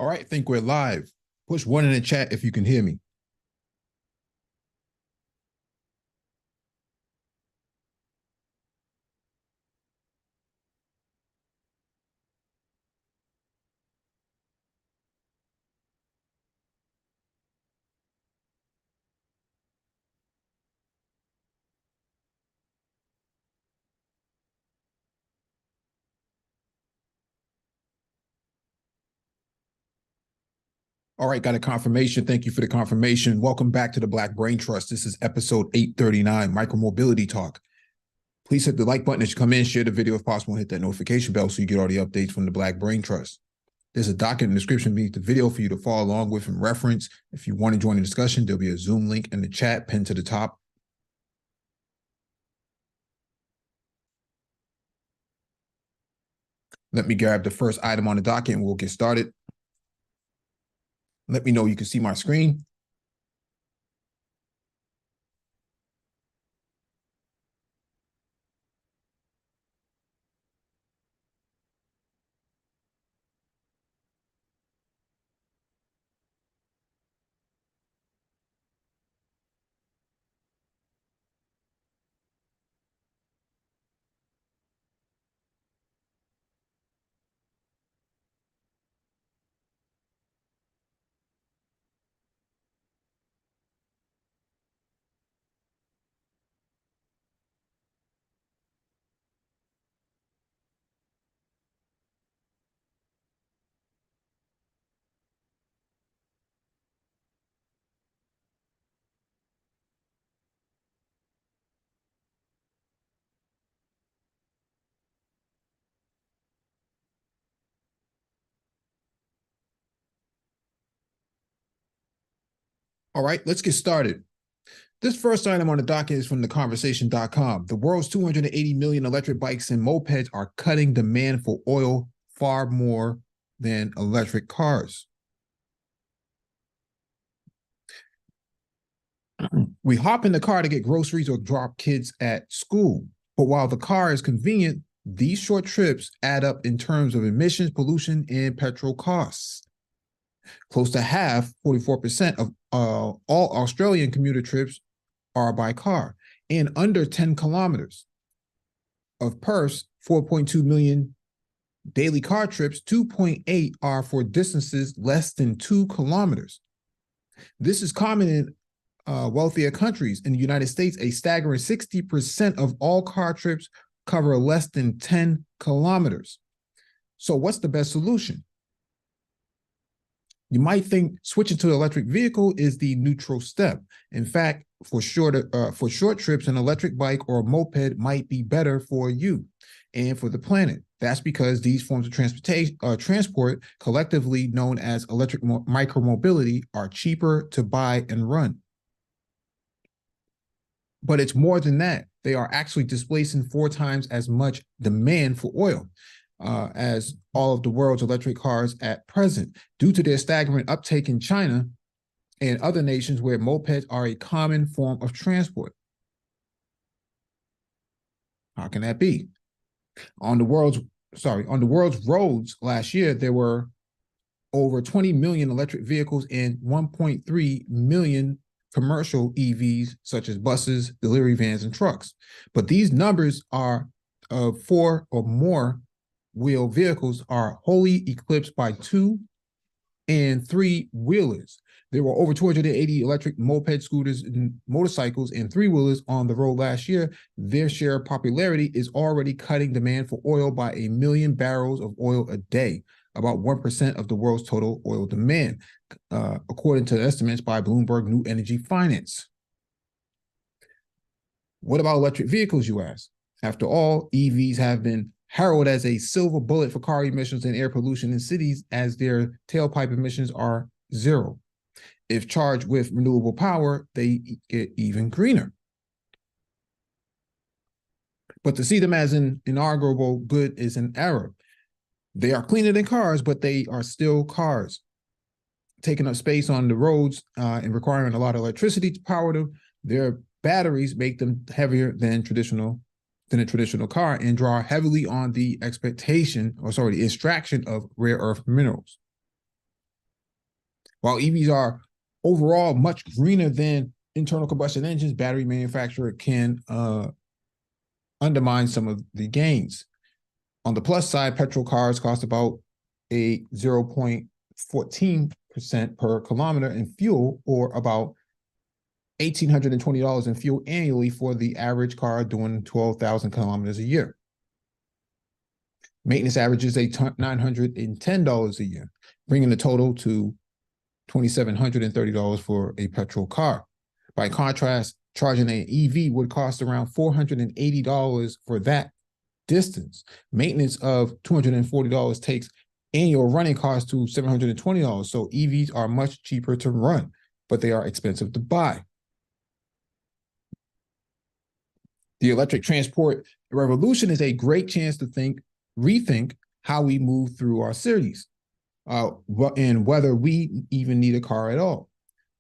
All right, I think we're live. Push one in the chat if you can hear me. All right, got a confirmation. Thank you for the confirmation. Welcome back to the Black Brain Trust. This is episode 839, Micromobility Talk. Please hit the like button as you come in, share the video if possible, and hit that notification bell so you get all the updates from the Black Brain Trust. There's a document in the description beneath the video for you to follow along with and reference. If you want to join the discussion, there'll be a Zoom link in the chat pinned to the top. Let me grab the first item on the docket and we'll get started. Let me know you can see my screen. All right, let's get started. This first item on the docket is from theconversation.com. The world's 280 million electric bikes and mopeds are cutting demand for oil far more than electric cars. We hop in the car to get groceries or drop kids at school. But while the car is convenient, these short trips add up in terms of emissions, pollution, and petrol costs. Close to half, 44% of all Australian commuter trips are by car and under 10 kilometers. Of Perth's 4.2 million daily car trips, 2.8 are for distances less than 2 kilometers. This is common in wealthier countries. In the United States, a staggering 60% of all car trips cover less than 10 kilometers. So what's the best solution? You might think switching to an electric vehicle is the neutral step. In fact, for short trips, an electric bike or a moped might be better for you and for the planet. That's because these forms of transport, collectively known as electric micromobility, are cheaper to buy and run. But it's more than that. They are actually displacing 4 times as much demand for oil as all of the world's electric cars at present, due to their staggering uptake in China and other nations where mopeds are a common form of transport. How can that be? On the world's roads last year, there were over 20 million electric vehicles and 1.3 million commercial EVs, such as buses, delivery vans, and trucks. But these numbers are 4 or more wheel vehicles are wholly eclipsed by 2 and 3 wheelers. There were over 280 electric moped, scooters, and motorcycles and 3-wheelers on the road last year. Their share of popularity is already cutting demand for oil by 1 million barrels of oil a day, about 1% of the world's total oil demand, according to estimates by Bloomberg New Energy Finance. What about electric vehicles, you ask? After all, EVs have been heralded as a silver bullet for car emissions and air pollution in cities, as their tailpipe emissions are 0. If charged with renewable power, they get even greener. But to see them as an inarguable good is an error. They are cleaner than cars, but they are still cars, taking up space on the roads and requiring a lot of electricity to power them. Their batteries make them heavier than a traditional car and draw heavily on the extraction of rare earth minerals. While EVs are overall much greener than internal combustion engines, battery manufacturer can undermine some of the gains. On the plus side, petrol cars cost about a 0.14% per kilometer in fuel, or about $1,820 in fuel annually for the average car doing 12,000 kilometers a year. Maintenance averages $910 a year, bringing the total to $2,730 for a petrol car. By contrast, charging an EV would cost around $480 for that distance. Maintenance of $240 takes annual running costs to $720. So EVs are much cheaper to run, but they are expensive to buy. The electric transport revolution is a great chance to rethink how we move through our cities, and whether we even need a car at all.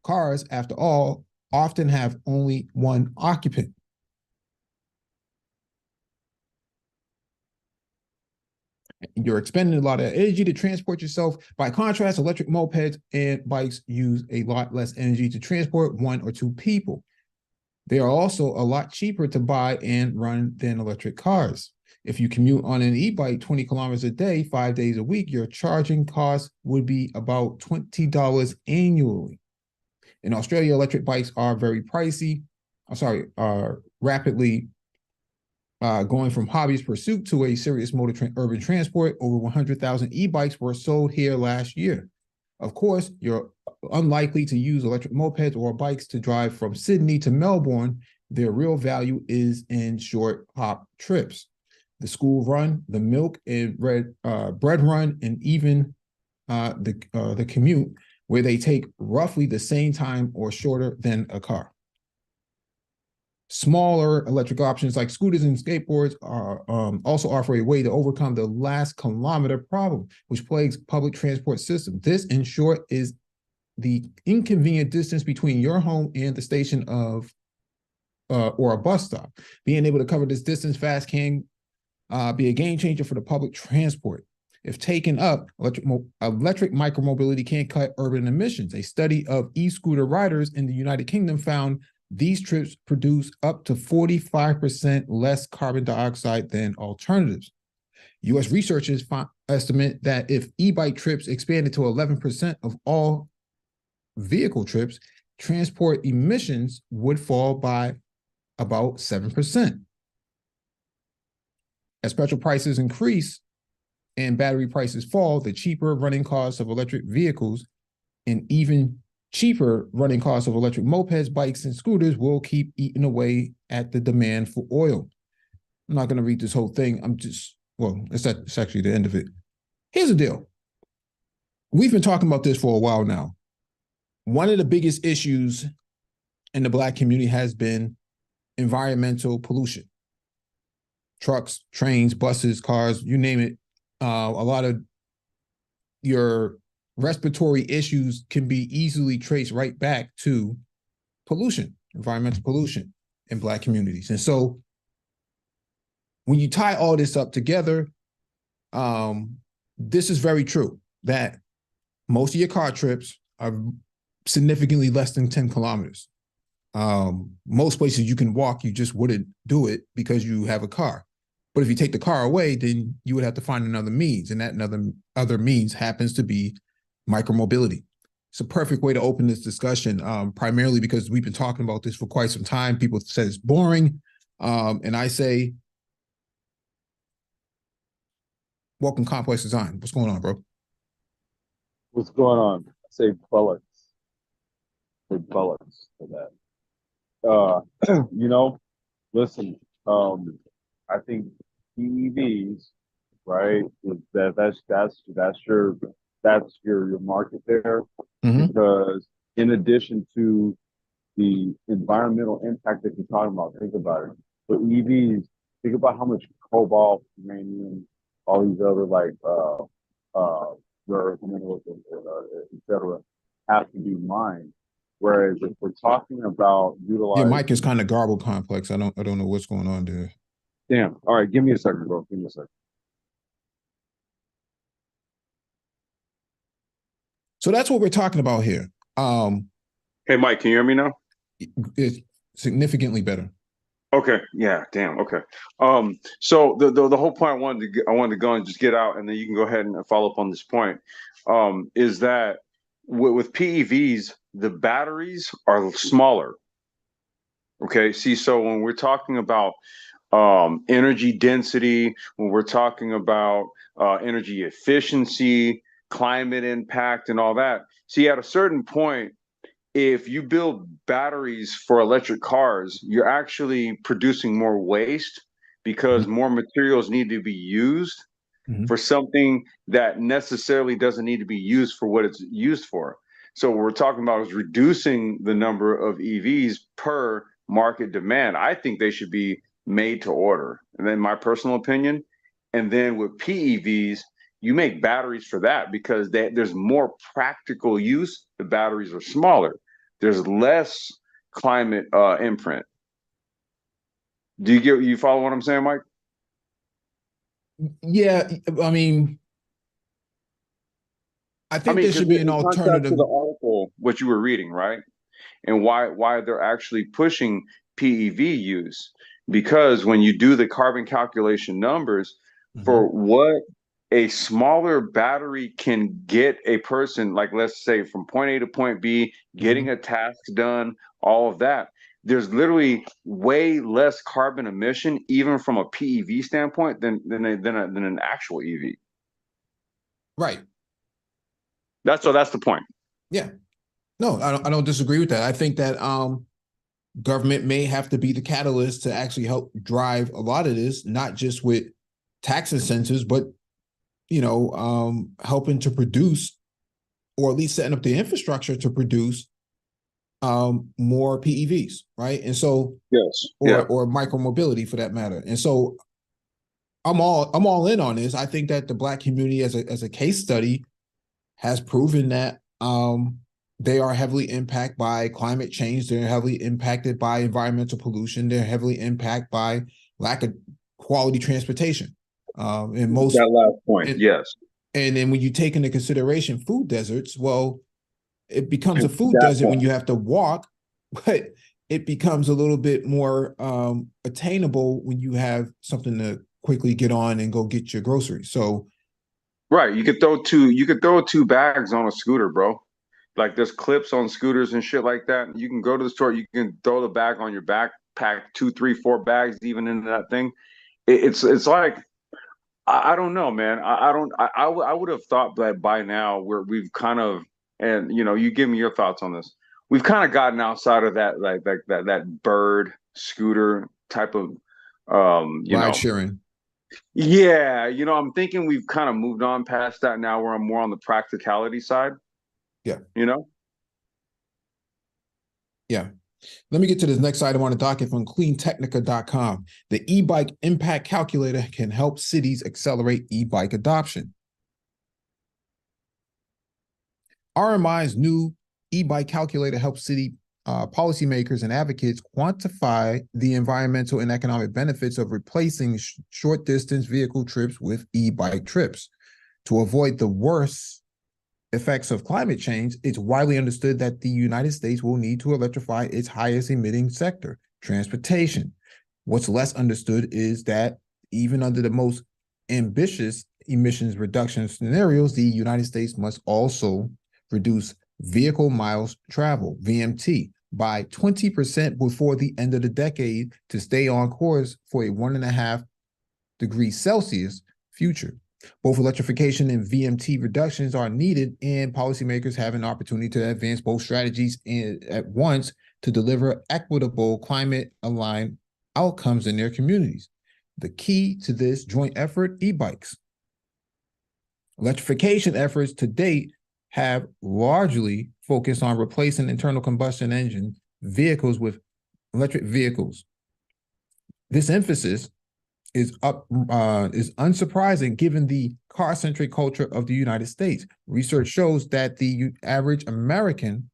Cars, after all, often have only one occupant. You're expending a lot of energy to transport yourself. By contrast, electric mopeds and bikes use a lot less energy to transport one or two people. They are also a lot cheaper to buy and run than electric cars. If you commute on an e-bike 20 kilometers a day, 5 days a week, your charging cost would be about $20 annually. In Australia, electric bikes are very pricey. Are rapidly going from hobbyist pursuit to a serious mode of urban transport. Over 100,000 e-bikes were sold here last year. Of course, you're unlikely to use electric mopeds or bikes to drive from Sydney to Melbourne. Their real value is in short hop trips. The school run, the milk and bread run, and even the commute, where they take roughly the same time or shorter than a car. Smaller electric options like scooters and skateboards are also offer a way to overcome the last kilometer problem, which plagues public transport systems. This, in short, is the inconvenient distance between your home and the station of or a bus stop. Being able to cover this distance fast can be a game changer for the public transport. If taken up, electric micromobility can cut urban emissions. A study of e-scooter riders in the United Kingdom found these trips produce up to 45% less carbon dioxide than alternatives. U.S. researchers estimate that if e-bike trips expanded to 11% of all vehicle trips, transport emissions would fall by about 7%. As petrol prices increase and battery prices fall, the cheaper running costs of electric vehicles and even cheaper running costs of electric mopeds, bikes, and scooters will keep eating away at the demand for oil. I'm not going to read this whole thing. It's actually the end of it. Here's the deal. We've been talking about this for a while now. One of the biggest issues in the Black community has been environmental pollution. Trucks, trains, buses, cars, you name it. A lot of your respiratory issues can be easily traced right back to pollution, environmental pollution in Black communities. And so when you tie all this up together, this is very true that most of your car trips are significantly less than 10 kilometers. Most places you can walk, you just wouldn't do it because you have a car. But if you take the car away, then you would have to find another means, and that other means happens to be micromobility. It's a perfect way to open this discussion, primarily because we've been talking about this for quite some time. People say it's boring, and I say, welcome Complex Design. What's going on, bro? What's going on? I say bullets. With bullets for that. Listen, I think EVs, right? That's your market there. Mm-hmm. Because in addition to the environmental impact that you're talking about, think about it. For EVs, think about how much cobalt, uranium, all these other rare earth minerals, et cetera, have to be mined. Whereas if we're talking about utilizing, your mic is kind of garbled, Complex. I don't know what's going on there. Damn. All right, give me a second, bro. Give me a second. So that's what we're talking about here. Hey, Mike, can you hear me now? It's significantly better. Okay. Yeah. Damn. Okay. So the whole point I wanted to go and just get out, and then you can go ahead and follow up on this point. Is that with PEVs, the batteries are smaller. Okay. See, so when we're talking about energy density, when we're talking about energy efficiency, climate impact, and all that. See, at a certain point, if you build batteries for electric cars, you're actually producing more waste because Mm-hmm. more materials need to be used Mm-hmm. for something that necessarily doesn't need to be used for what it's used for. So what we're talking about is reducing the number of EVs per market demand. I think they should be made to order. And then my personal opinion. And then with PEVs, you make batteries for that because there's more practical use. The batteries are smaller. There's less climate imprint. You follow what I'm saying, Mike? Yeah, I mean, I think there should be an in contrast alternative. to the article, what you were reading, right? And why they're actually pushing PEV use, because when you do the carbon calculation numbers Mm-hmm. for what a smaller battery can get a person, like let's say from point A to point B, Mm-hmm. getting a task done, all of that. There's literally way less carbon emission, even from a PEV standpoint, than an actual EV. Right. That's the point. Yeah. No, I don't disagree with that. I think that government may have to be the catalyst to actually help drive a lot of this, not just with tax incentives, but helping to produce, or at least setting up the infrastructure to produce more PEVs, right? And so, Yes. or micromobility for that matter. And so, I'm all in on this. I think that the Black community, as a case study, has proven that they are heavily impacted by climate change. They're heavily impacted by environmental pollution. They're heavily impacted by lack of quality transportation. And most that last point, yes. And then when you take into consideration food deserts, well, it becomes a food that desert point. when you have to walk, but it becomes a little bit more attainable when you have something to quickly get on and go get your groceries. So, right, you could throw two bags on a scooter, bro. Like there's clips on scooters and shit like that. You can go to the store, you can throw the bag on your backpack, 2, 3, 4 bags even into that thing. It's like I don't know, man. I would have thought that by now we've kind of, and you give me your thoughts on this. We've kind of gotten outside of that like that bird scooter type of ride sharing. Yeah, I'm thinking we've kind of moved on past that now where I'm more on the practicality side. Yeah. Yeah. Let me get to this next item on the docket from cleantechnica.com. The e-bike impact calculator can help cities accelerate e-bike adoption. RMI's new e-bike calculator helps city policymakers and advocates quantify the environmental and economic benefits of replacing short distance vehicle trips with e-bike trips. To avoid the worst effects of climate change, it's widely understood that the United States will need to electrify its highest emitting sector, transportation. What's less understood is that even under the most ambitious emissions reduction scenarios, the United States must also reduce vehicle miles traveled, VMT, by 20% before the end of the decade to stay on course for a 1.5 degrees Celsius future. Both electrification and VMT reductions are needed, and policymakers have an opportunity to advance both strategies at once to deliver equitable, climate-aligned outcomes in their communities. The key to this joint effort, e-bikes. Electrification efforts to date have largely focused on replacing internal combustion engine vehicles with electric vehicles. This emphasis is unsurprising given the car-centric culture of the United States. Research shows that the average American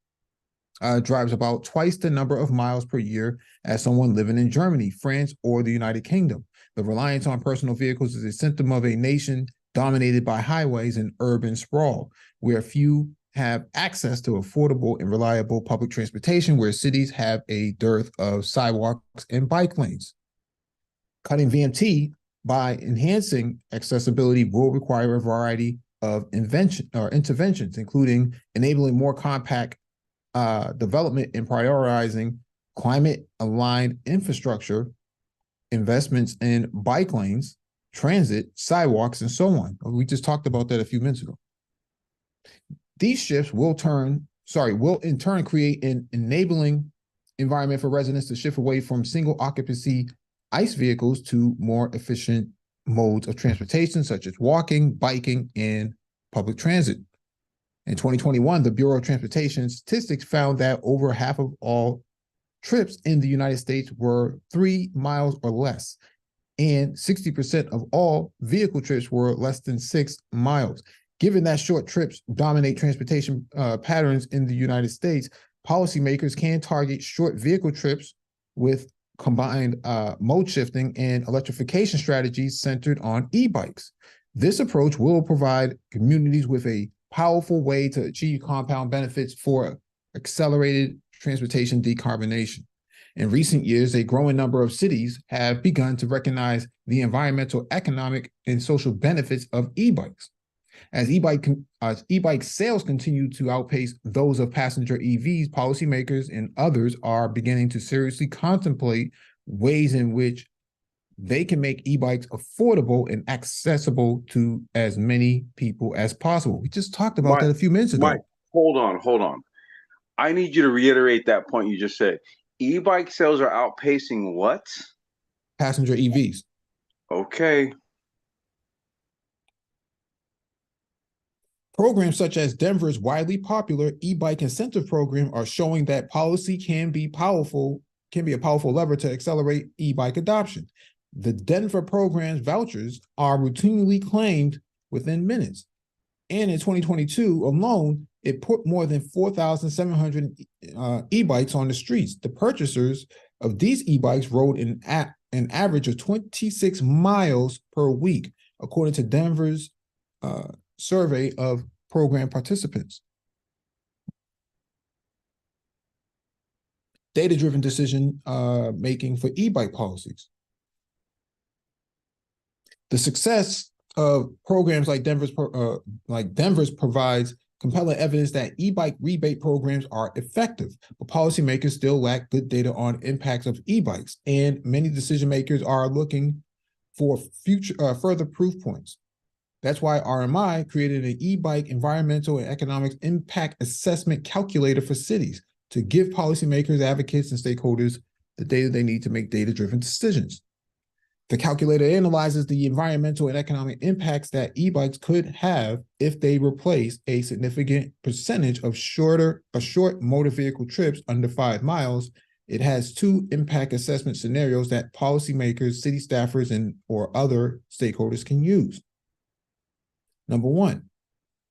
drives about twice the number of miles per year as someone living in Germany, France, or the United Kingdom. The reliance on personal vehicles is a symptom of a nation dominated by highways and urban sprawl, where few have access to affordable and reliable public transportation where cities have a dearth of sidewalks and bike lanes. Cutting VMT by enhancing accessibility will require a variety of interventions, including enabling more compact development and prioritizing climate-aligned infrastructure, investments in bike lanes, transit, sidewalks, and so on. We just talked about that a few minutes ago. These shifts will in turn create an enabling environment for residents to shift away from single occupancy ICE vehicles to more efficient modes of transportation, such as walking, biking, and public transit. In 2021, the Bureau of Transportation Statistics found that over half of all trips in the United States were 3 miles or less, and 60% of all vehicle trips were less than 6 miles. Given that short trips dominate transportation patterns in the United States, policymakers can target short vehicle trips with combined mode shifting and electrification strategies centered on e-bikes. This approach will provide communities with a powerful way to achieve compound benefits for accelerated transportation decarbonation. In recent years, a growing number of cities have begun to recognize the environmental, economic, and social benefits of e-bikes. As e-bike sales continue to outpace those of passenger EVs, policymakers and others are beginning to seriously contemplate ways in which they can make e-bikes affordable and accessible to as many people as possible. We just talked about that a few minutes ago. Mike, hold on. I need you to reiterate that point you just said. E-bike sales are outpacing what? Passenger EVs. Okay. Programs such as Denver's widely popular e-bike incentive program are showing that policy can be a powerful lever to accelerate e-bike adoption. The Denver program's vouchers are routinely claimed within minutes. And in 2022 alone, it put more than 4,700 e-bikes on the streets. The purchasers of these e-bikes rode an average of 26 miles per week, according to Denver's survey of program participants. Data-driven decision making for e-bike policies. The success of programs like Denver's provides compelling evidence that e-bike rebate programs are effective, but policymakers still lack good data on impacts of e-bikes, and many decision makers are looking for further proof points. That's why RMI created an e-bike environmental and economic impact assessment calculator for cities to give policymakers, advocates, and stakeholders the data they need to make data-driven decisions. The calculator analyzes the environmental and economic impacts that e-bikes could have if they replace a significant percentage of short motor vehicle trips under 5 miles. It has 2 impact assessment scenarios that policymakers, city staffers, or other stakeholders can use. Number 1,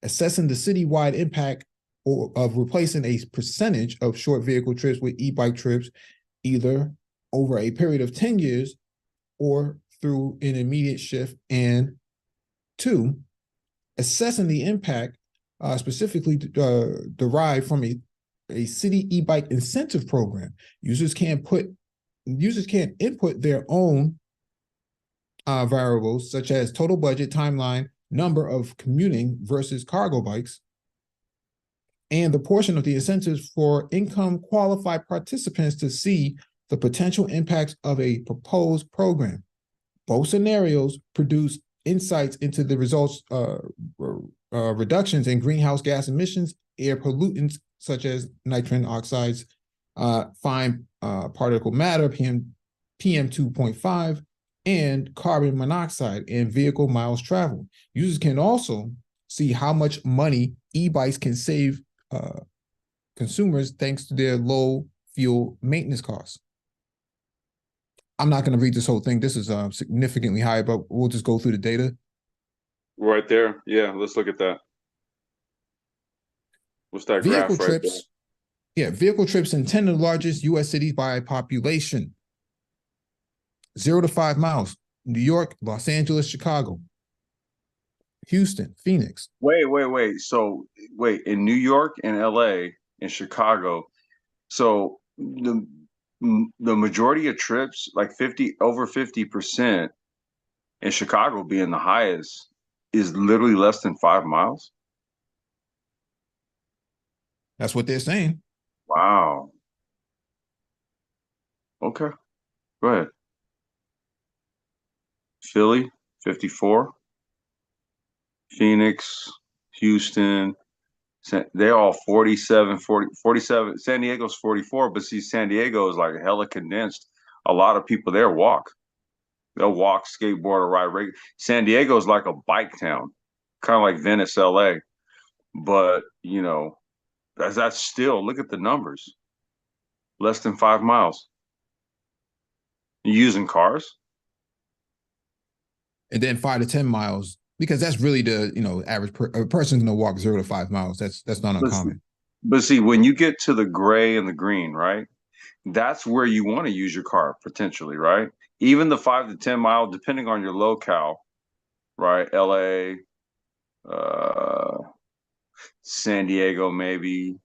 assessing the citywide impact of replacing a percentage of short vehicle trips with e-bike trips, either over a period of 10 years or through an immediate shift. And 2, assessing the impact specifically derived from a city e-bike incentive program. Users can input their own variables such as total budget, timeline, number of commuting versus cargo bikes, and the portion of the incentives for income qualified participants to see the potential impacts of a proposed program. Both scenarios produce insights into the results, reductions in greenhouse gas emissions, air pollutants such as nitrogen oxides, fine particle matter, PM 2.5, and carbon monoxide, and vehicle miles traveled. Users can also see how much money e-bikes can save consumers thanks to their low fuel maintenance costs. I'm not going to read this whole thing. This is significantly higher, but we'll just go through the data. Right there. Yeah, let's look at that. What's that Vehicle graph right there? Yeah, vehicle trips in 10 of the largest U.S. cities by population. 0 to 5 miles. New York, Los Angeles, Chicago. Houston, Phoenix. Wait. So wait, in New York and LA and Chicago, so the majority of trips, like over 50% in Chicago being the highest, is literally less than 5 miles. That's what they're saying. Wow. Okay. Go ahead. Philly, 54. Phoenix, Houston, they're all 47, 40, 47. San Diego's 44, but see, San Diego is like hella condensed. A lot of people there walk. They'll walk, skateboard, or ride. San Diego is like a bike town, kind of like Venice, LA. But, that's still, look at the numbers. Less than 5 miles. You using cars? And then 5 to 10 miles, because that's really the average a person's gonna walk 0 to 5 miles. That's not uncommon. But see, when you get to the gray and the green, right? That's where you want to use your car potentially, right? Even the 5 to 10 mile, depending on your locale, right? LA, San Diego, maybe,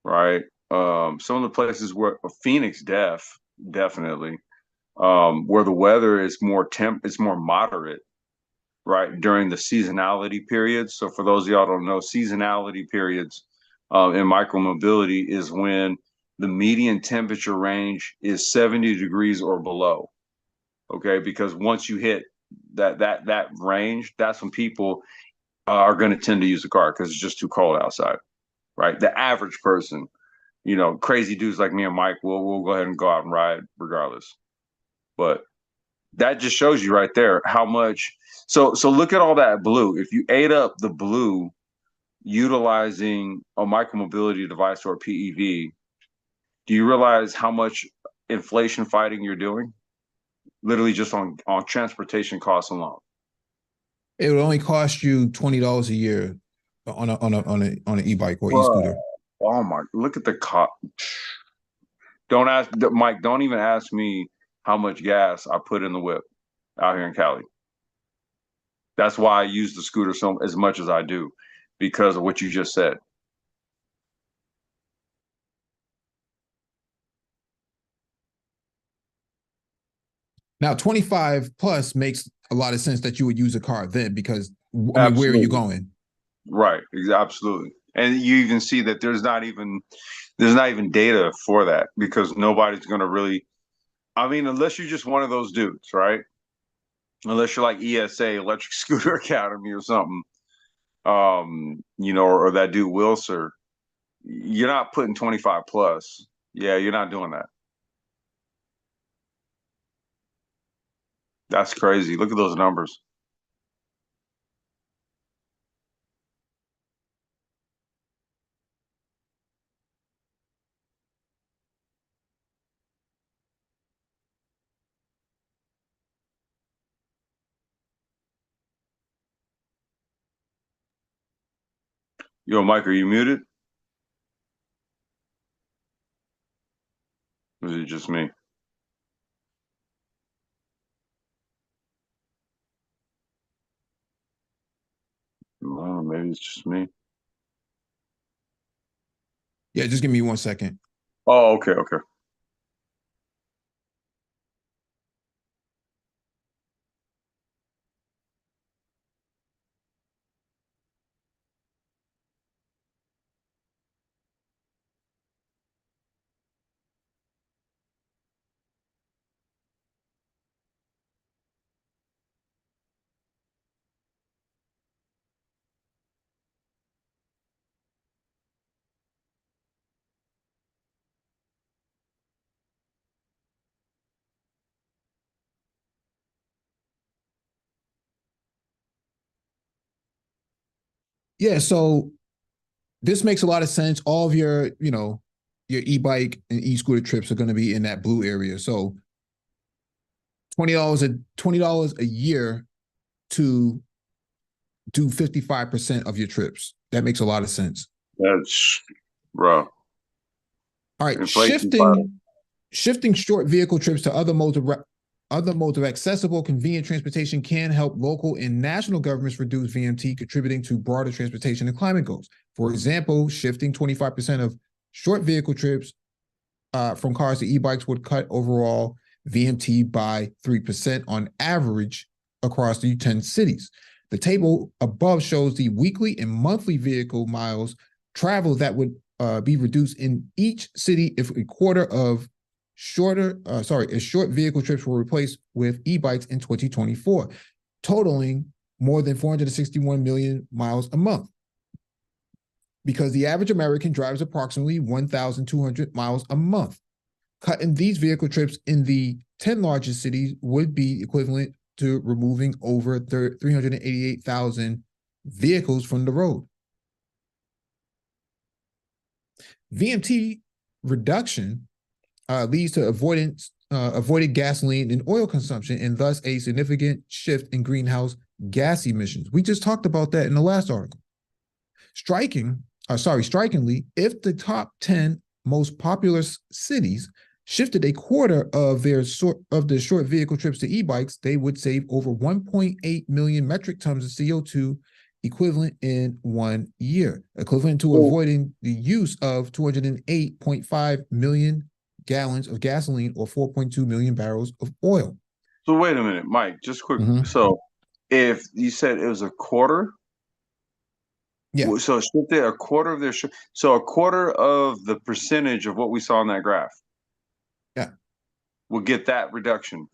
right? Some of the places where Phoenix, definitely, where the weather is it's more moderate, right? During the seasonality periods. So for those of y'all don't know, seasonality periods in micromobility is when the median temperature range is 70 degrees or below. Okay, because once you hit that range, that's when people are going to tend to use the car because it's just too cold outside, right? The average person, crazy dudes like me and Mike, we'll go ahead and go out and ride regardless. But that just shows you right there how much. So look at all that blue. If you ate up the blue utilizing a micromobility device or a PEV, do you realize how much inflation fighting you're doing? Literally just on transportation costs alone. It would only cost you $20 a year on an e-bike or e-scooter. Oh my! Look at the cost. Don't ask Mike. Don't even ask me how much gas I put in the whip out here in Cali. That's why I use the scooter as much as I do, because of what you just said. Now, 25 plus makes a lot of sense that you would use a car then, because where are you going? Right, absolutely. And you even see that there's not even data for that, because nobody's going to really, unless you're just one of those dudes, right? Unless you're like ESA, Electric Scooter Academy or something, or that dude Wilser, you're not putting 25 plus. Yeah, you're not doing that. That's crazy. Look at those numbers. Yo, Mike, are you muted? Or is it just me? Well, maybe it's just me. Yeah, just give me 1 second. Oh, okay. Yeah, so this makes a lot of sense. All of your e-bike and e-scooter trips are going to be in that blue area. So $20 a year to do 55% of your trips. That makes a lot of sense. That's bro. All right, shifting short vehicle trips to other modes of Other modes of accessible, convenient transportation can help local and national governments reduce VMT, contributing to broader transportation and climate goals. For example, shifting 25% of short vehicle trips from cars to e-bikes would cut overall VMT by 3% on average across the 10 cities. The table above shows the weekly and monthly vehicle miles traveled that would be reduced in each city if a quarter of short vehicle trips were replaced with e-bikes in 2024, totaling more than 461 million miles a month. Because the average American drives approximately 1,200 miles a month. Cutting these vehicle trips in the 10 largest cities would be equivalent to removing over 388,000 vehicles from the road. VMT reduction leads to avoided gasoline and oil consumption, and thus a significant shift in greenhouse gas emissions. We just talked about that in the last article. Strikingly, if the top 10 most popular cities shifted a quarter of their short vehicle trips to e-bikes, they would save over 1.8 million metric tons of CO2 equivalent in 1 year, equivalent to avoiding the use of 208.5 million gallons of gasoline or 4.2 million barrels of oil. So wait a minute, Mike, just quick. So if you said it was a quarter, yeah. So shifted a quarter of their so a quarter of the percentage of what we saw in that graph. Yeah. Will get that reduction.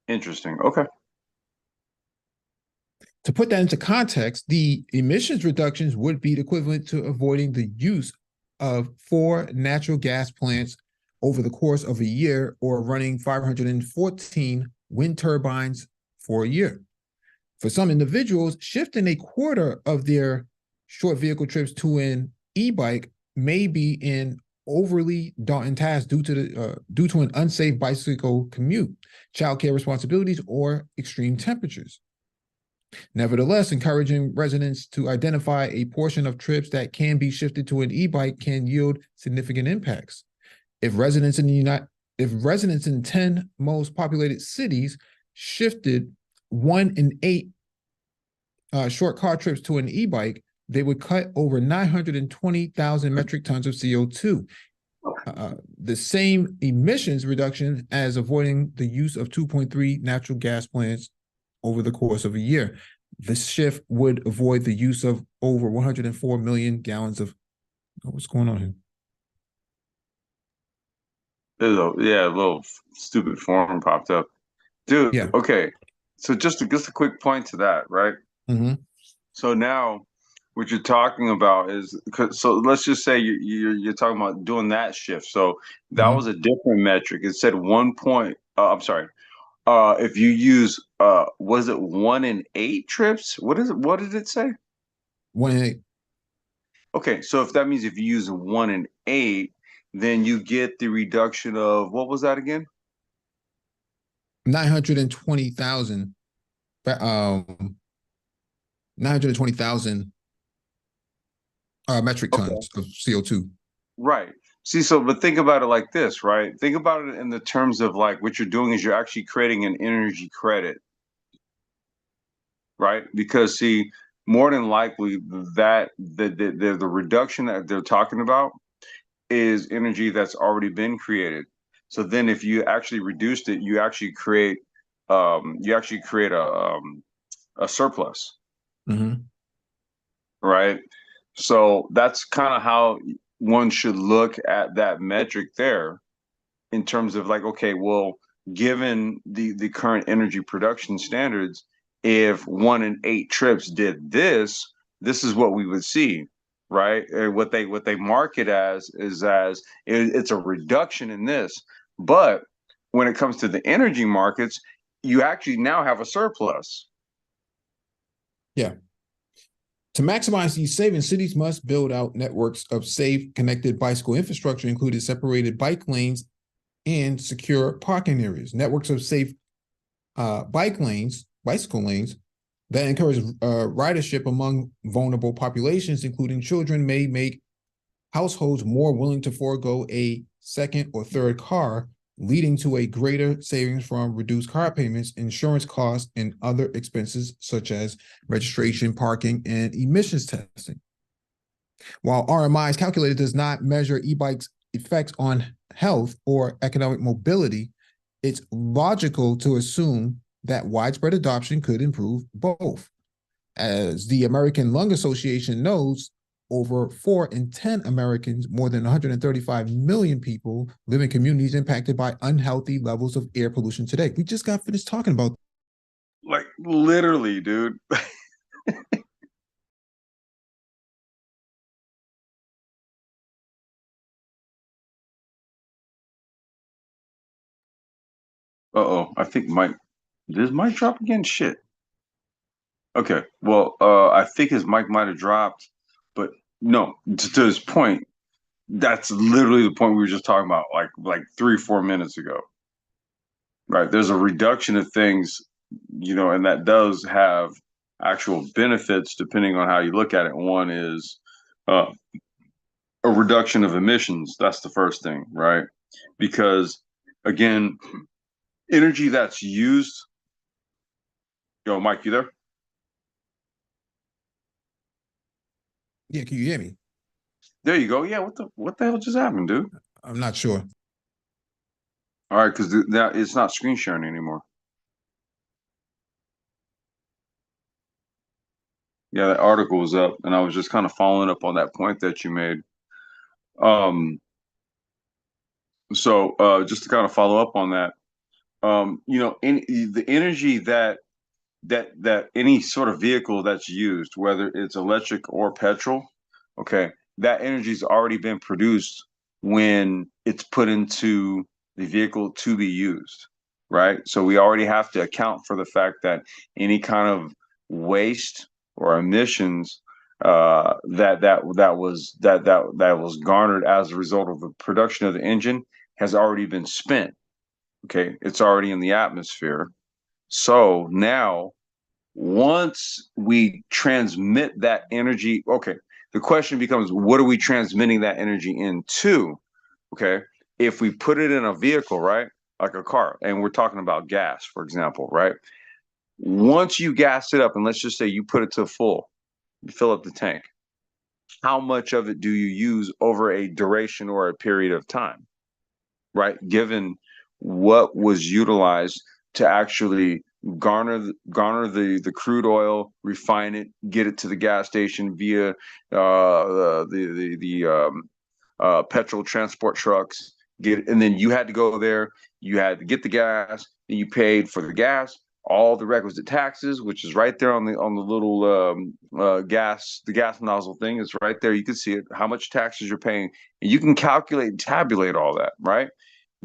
Interesting. Okay. To put that into context, the emissions reductions would be equivalent to avoiding the use of 4 natural gas plants over the course of a year, or running 514 wind turbines for a year. For some individuals, shifting a quarter of their short vehicle trips to an e-bike may be an overly daunting task due to an unsafe bicycle commute, childcare responsibilities, or extreme temperatures. Nevertheless, encouraging residents to identify a portion of trips that can be shifted to an e-bike can yield significant impacts. If residents in 10 most populated cities shifted 1 in 8 short car trips to an e-bike, they would cut over 920,000 metric tons of CO2. The same emissions reduction as avoiding the use of 2.3 natural gas plants over the course of a year. This shift would avoid the use of over 104 million gallons of, what's going on here? A little stupid form popped up. Dude, yeah. Okay. So just a quick point to that, right? So now what you're talking about is, so let's just say you're talking about doing that shift. So that was a different metric. It said if you use was it 1 in 8 trips? What did it say? 1 in 8. Okay, so if that means if you use 1 in 8, then you get the reduction of, what was that again? 920,000 920,000 metric tons of CO2. Right. See, but think about it like this, right? Think about it in the terms of like what you're doing is you're actually creating an energy credit, right? Because see, more than likely that the reduction that they're talking about is energy that's already been created. So then if you actually reduced it, you actually create a surplus. Right. So that's kind of how one should look at that metric there, in terms of like, okay, well, given the current energy production standards, if 1 in 8 trips did this is what we would see, right? What they mark it as it's a reduction in this. But when it comes to the energy markets, you actually now have a surplus. Yeah. To maximize these savings, cities must build out networks of safe, connected bicycle infrastructure, including separated bike lanes and secure parking areas. Networks of safe bicycle lanes that encourage ridership among vulnerable populations, including children, may make households more willing to forego a second or third car leading to a greater savings from reduced car payments, insurance costs, and other expenses such as registration, parking, and emissions testing. While RMI's calculator does not measure e-bikes' effects on health or economic mobility, it's logical to assume that widespread adoption could improve both. As the American Lung Association knows, over 4 in 10 Americans, more than 135 million people, live in communities impacted by unhealthy levels of air pollution today. We just got finished talking about. Like, literally, dude. Uh-oh, I think Mike, did his mic drop again? Shit. Okay, well, I think his mic might have dropped, but no, to his point, that's literally the point we were just talking about, like 3 or 4 minutes ago. Right. There's a reduction of things, and that does have actual benefits depending on how you look at it. One is uh, a reduction of emissions. That's the first thing, right? Because again, energy that's used. Yo, Mike, you there? Yeah, can you hear me? There you go. Yeah, what the hell just happened, dude? I'm not sure. All right, because now it's not screen sharing anymore. Yeah, that article was up, and I was just kind of following up on that point that you made. Um, so just to kind of follow up on that, the energy that any sort of vehicle that's used, whether it's electric or petrol, okay, that energy's already been produced when it's put into the vehicle to be used, right? So we already have to account for the fact that any kind of waste or emissions that was garnered as a result of the production of the engine has already been spent. Okay, it's already in the atmosphere. So now, once we transmit that energy, okay, the question becomes, what are we transmitting that energy into? Okay, if we put it in a vehicle, right, like a car, and we're talking about gas, for example, right? Once you gas it up, and let's just say you put it to full, you fill up the tank, how much of it do you use over a duration or a period of time, right? Given what was utilized to actually garner the crude oil, refine it, get it to the gas station via the petrol transport trucks. And then you had to go there. You had to get the gas, and you paid for the gas, all the requisite taxes, which is right there on the little the gas nozzle thing is right there. You can see it, how much taxes you're paying, and you can calculate and tabulate all that, right?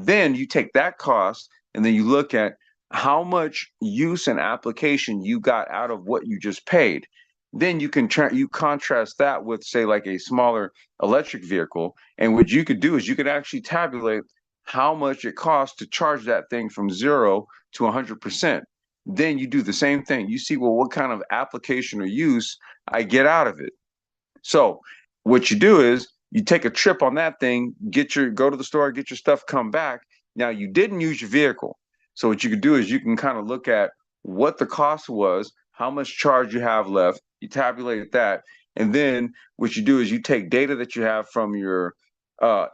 Then you take that cost and then you look at how much use and application you got out of what you just paid. Then you can you contrast that with, say, like a smaller electric vehicle, and what you could do is you could actually tabulate how much it costs to charge that thing from 0 to 100%. Then you do the same thing. You see, well, what kind of application or use I get out of it. So what you do is you take a trip on that thing, go to the store, get your stuff, come back. Now you didn't use your vehicle. So what you could do is you can kind of look at what the cost was, how much charge you have left, you tabulate that, and then what you do is you take data that you have from your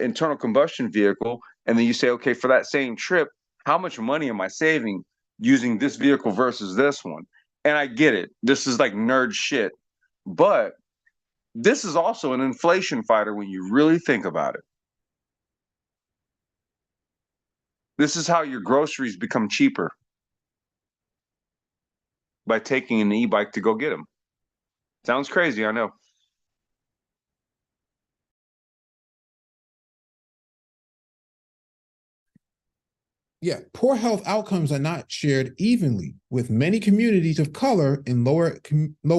internal combustion vehicle, and then you say, okay, for that same trip, how much money am I saving using this vehicle versus this one? And I get it. This is like nerd shit, but this is also an inflation fighter when you really think about it. This is how your groceries become cheaper, by taking an e-bike to go get them. Sounds crazy, I know. Yeah, poor health outcomes are not shared evenly, with many communities of color and lower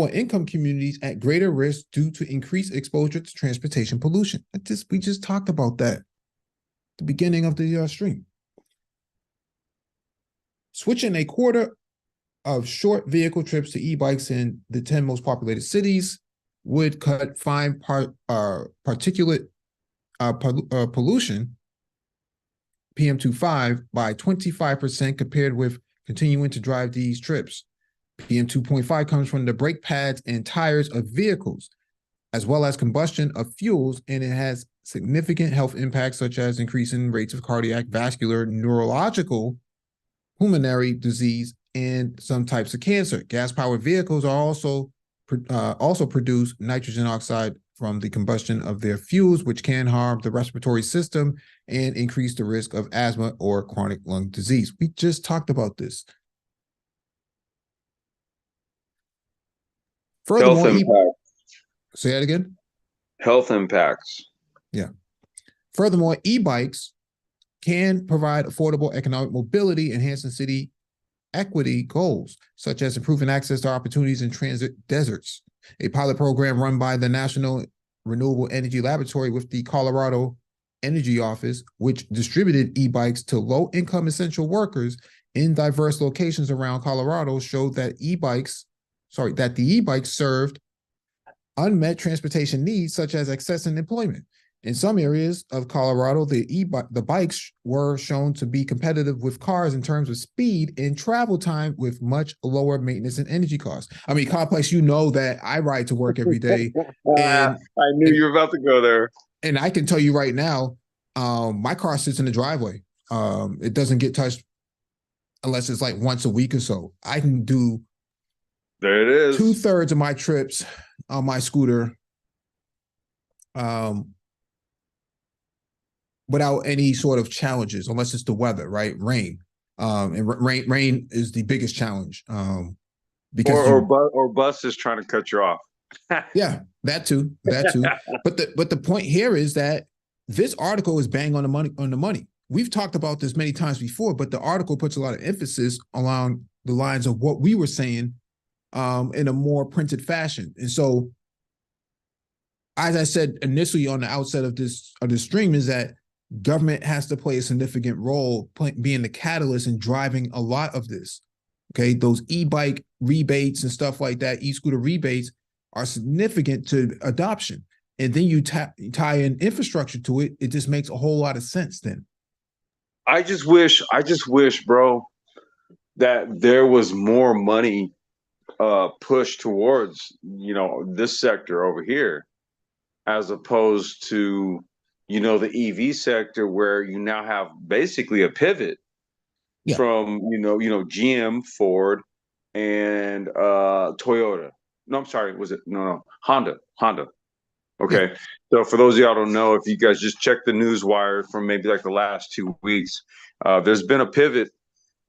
income communities at greater risk due to increased exposure to transportation pollution. We just talked about that at the beginning of the stream. Switching a quarter of short vehicle trips to e-bikes in the 10 most populated cities would cut fine particulate pollution PM2.5 by 25% compared with continuing to drive these trips. PM2.5 comes from the brake pads and tires of vehicles, as well as combustion of fuels, and it has significant health impacts such as increasing rates of cardiac, vascular, neurological, pulmonary disease, and some types of cancer. Gas-powered vehicles are also produce nitrogen oxide from the combustion of their fuels, which can harm the respiratory system and increase the risk of asthma or chronic lung disease. We just talked about this. Furthermore, health impacts. Say that again? Health impacts. Yeah. Furthermore, e-bikes can provide affordable economic mobility, enhancing city equity goals, such as improving access to opportunities in transit deserts. A pilot program run by the National Renewable Energy Laboratory with the Colorado Energy Office, which distributed e-bikes to low-income essential workers in diverse locations around Colorado, showed that the e-bikes served unmet transportation needs, such as accessing employment. In some areas of Colorado, the bikes were shown to be competitive with cars in terms of speed and travel time with much lower maintenance and energy costs. I mean, Complex, you know that I ride to work every day. And I knew you were about to go there. And I can tell you right now, my car sits in the driveway. It doesn't get touched unless it's like once a week or so. I can do there it is 2/3 of my trips on my scooter without any sort of challenges, unless it's the weather, right? Rain. And rain is the biggest challenge. Because or buses trying to cut you off. Yeah, that too. But the point here is that this article is bang on the money. We've talked about this many times before, but the article puts a lot of emphasis along the lines of what we were saying in a more printed fashion. And so, as I said initially on the outset of this stream, is that government has to play a significant role, being the catalyst in driving a lot of this. Okay, those e-bike rebates and stuff like that, e-scooter rebates are significant to adoption. And then you tie in infrastructure to it, it just makes a whole lot of sense then. I just wish, bro, that there was more money pushed towards, this sector over here, as opposed to, the EV sector, where you now have basically a pivot from, GM, Ford, and Toyota. No, I'm sorry. Was it? No, Honda. Okay. Yeah. So for those of y'all don't know, if you guys just check the news wire from maybe like the last 2 weeks, there's been a pivot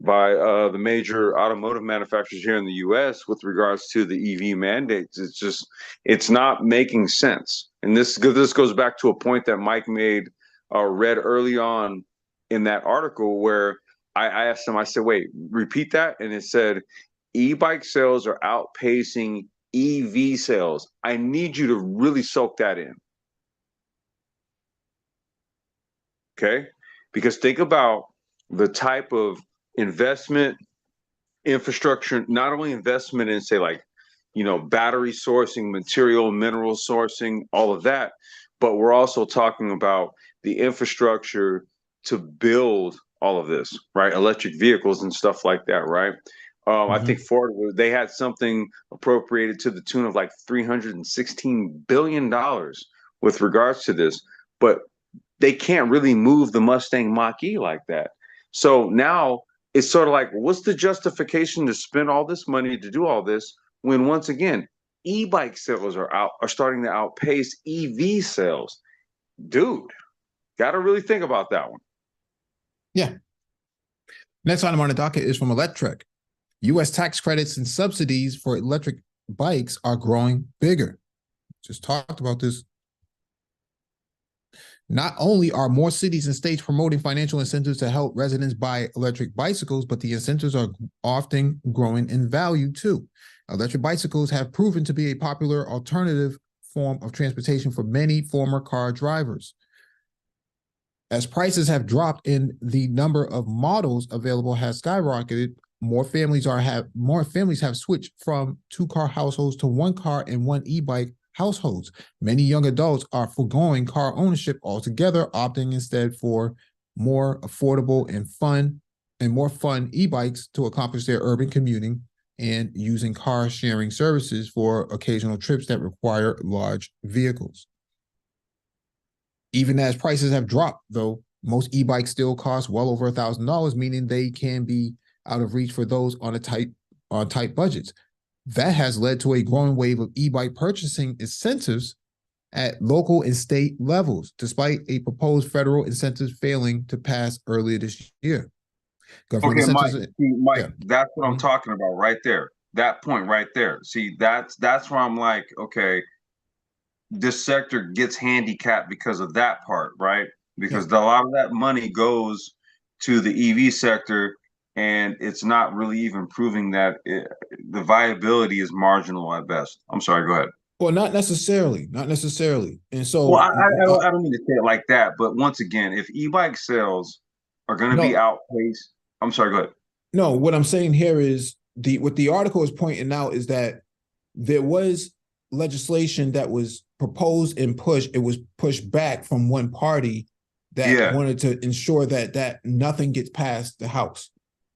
by the major automotive manufacturers here in the U.S. with regards to the EV mandates. It's not making sense. And this goes back to a point that Mike made, read early on in that article, where I asked him, I said, wait, repeat that. And it said, e-bike sales are outpacing EV sales. I need you to really soak that in. Okay? Because think about the type of investment infrastructure, not only investment in, say, like, battery sourcing, material, mineral sourcing, all of that, but we're also talking about the infrastructure to build all of this, right? Electric vehicles and stuff like that, right? I think Ford, they had something appropriated to the tune of like $316 billion with regards to this, but they can't really move the Mustang Mach-E like that. So now it's sort of like, what's the justification to spend all this money to do all this, when once again, e-bike sales are starting to outpace EV sales? Dude, got to really think about that one. Yeah. Next item on the docket is from Electrek. U.S. tax credits and subsidies for electric bikes are growing bigger. Just talked about this. Not only are more cities and states promoting financial incentives to help residents buy electric bicycles, but the incentives are often growing in value too. Electric bicycles have proven to be a popular alternative form of transportation for many former car drivers. As prices have dropped and the number of models available has skyrocketed, more families have switched from 2-car households to 1-car and 1 e-bike households. Many young adults are foregoing car ownership altogether, opting instead for more affordable and more fun e-bikes to accomplish their urban commuting and using car sharing services for occasional trips that require large vehicles. Even as prices have dropped, though, most e-bikes still cost well over $1,000, meaning they can be out of reach for those on tight budgets. That has led to a growing wave of e-bike purchasing incentives at local and state levels, despite a proposed federal incentives failing to pass earlier this year. Government Okay, Mike. incentives. Mike, Yeah. that's what I'm talking about right there. That point right there. See, that's where I'm like, okay, this sector gets handicapped because of that part, right? Because a lot of that money goes to the EV sector, and it's not really even proving that the viability is marginal at best. I'm sorry, go ahead. Well, not necessarily, not necessarily. And so, well, I don't mean to say it like that, but once again, if e-bike sales are going to be outpaced, I'm sorry, go ahead. No, what I'm saying here is what the article is pointing out is that there was legislation that was proposed and pushed. It was pushed back from one party that wanted to ensure that nothing gets past the House.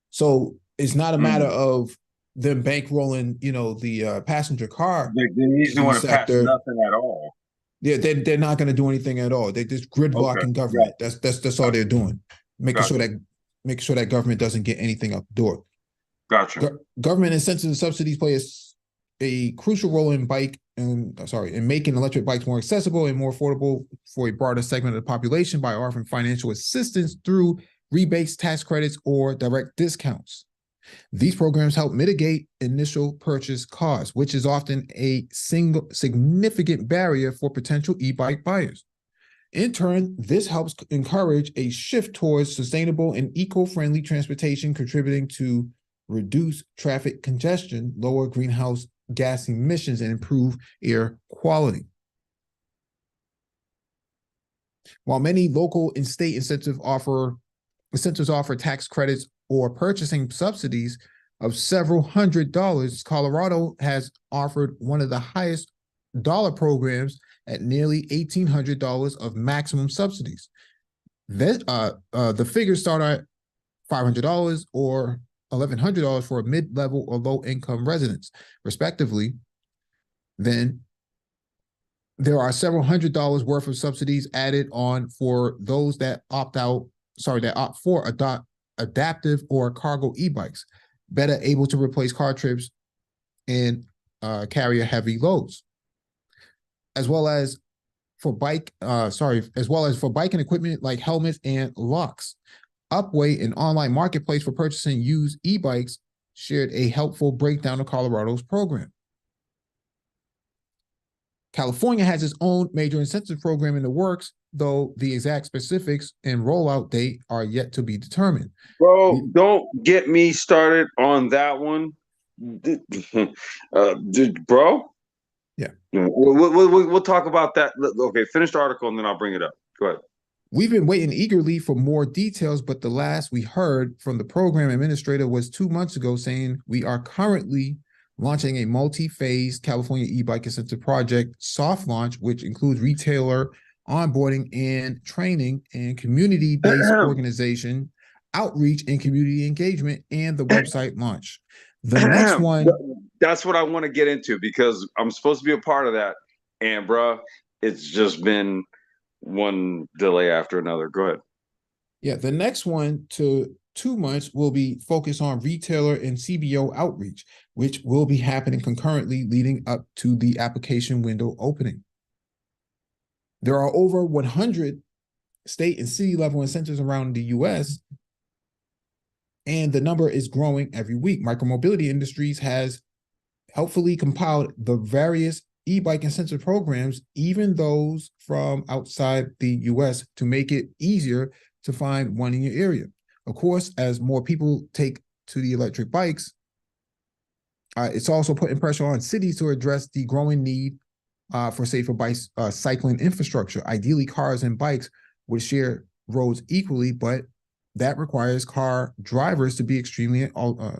So it's not a matter of them bankrolling, the passenger car. They usually want to pass nothing at all. Yeah, they're not going to do anything at all. They're just gridlocking government. Yeah. That's all they're doing. Making sure that government doesn't get anything out the door. Gotcha. Government incentives and subsidies play a crucial role in making electric bikes more accessible and more affordable for a broader segment of the population by offering financial assistance through rebates, tax credits, or direct discounts. These programs help mitigate initial purchase costs, which is often a significant barrier for potential e-bike buyers. In turn, this helps encourage a shift towards sustainable and eco-friendly transportation, contributing to reduce traffic congestion, lower greenhouse gas emissions, and improve air quality. While many local and state incentives offer tax credits or purchasing subsidies of several $100s, Colorado has offered one of the highest dollar programs at nearly $1,800 of maximum subsidies. The figures start at $500 or $1,100 for a mid-level or low-income residents, respectively. Then there are several $100s worth of subsidies added on for those that opt for adaptive or cargo e-bikes, better able to replace car trips and carry heavy loads, as well as for bike and equipment like helmets and locks. Upway, an online marketplace for purchasing used e-bikes, shared a helpful breakdown of Colorado's program. California has its own major incentive program in the works, though the exact specifics and rollout date are yet to be determined. Bro, don't get me started on that one. Bro? Yeah. We'll talk about that. Okay, finish the article and then I'll bring it up. Go ahead. We've been waiting eagerly for more details, but the last we heard from the program administrator was 2 months ago, saying we are currently launching a multi-phase California e-bike incentive project soft launch, which includes retailer onboarding and training and community-based organization, outreach and community engagement, and the website launch. The next one. That's what I want to get into because I'm supposed to be a part of that. And bro, it's just been one delay after another. Go ahead. Yeah, the next one to 2 months will be focused on retailer and CBO outreach, which will be happening concurrently leading up to the application window opening. There are over 100 state and city level incentives around the US, and the number is growing every week. Micromobility Industries has helpfully compiled the various e-bike incentive programs, even those from outside the US, to make it easier to find one in your area. Of course, as more people take to the electric bikes, it's also putting pressure on cities to address the growing need for safer cycling infrastructure. Ideally, cars and bikes would share roads equally, but that requires car drivers to be extremely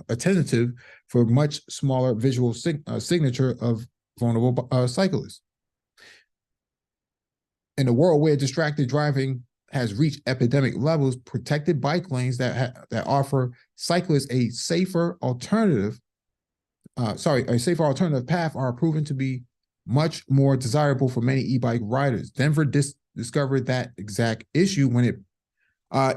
attentive for much smaller visual signature of vulnerable cyclists. In a world where distracted driving has reached epidemic levels, protected bike lanes that offer cyclists a safer alternative, a safer alternative path are proven to be much more desirable for many e-bike riders. Denver discovered that exact issue when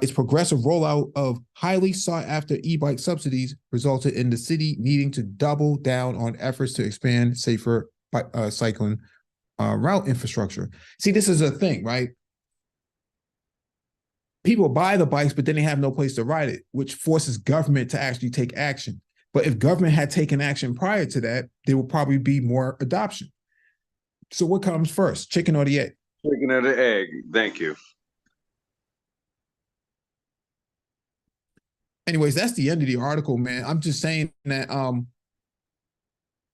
its progressive rollout of highly sought-after e-bike subsidies resulted in the city needing to double down on efforts to expand safer cycling route infrastructure. See, this is a thing, right? People buy the bikes, but then they have no place to ride it, which forces government to actually take action. But if government had taken action prior to that, there would probably be more adoption. So what comes first, chicken or the egg? Chicken or the egg. Thank you. Anyways, that's the end of the article, man. I'm just saying that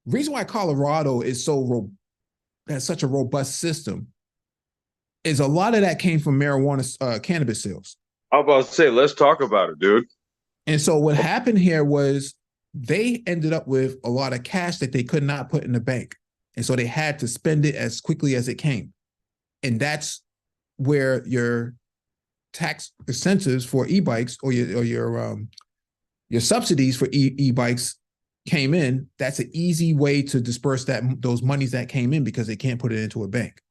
reason why Colorado is has such a robust system is a lot of that came from marijuana, cannabis sales. I was about to say, let's talk about it, dude. And so what happened here was they ended up with a lot of cash that they could not put in the bank. And so they had to spend it as quickly as it came. And that's where your tax incentives for e-bikes or your subsidies for e-bikes came in. That's an easy way to disperse those monies that came in because they can't put it into a bank.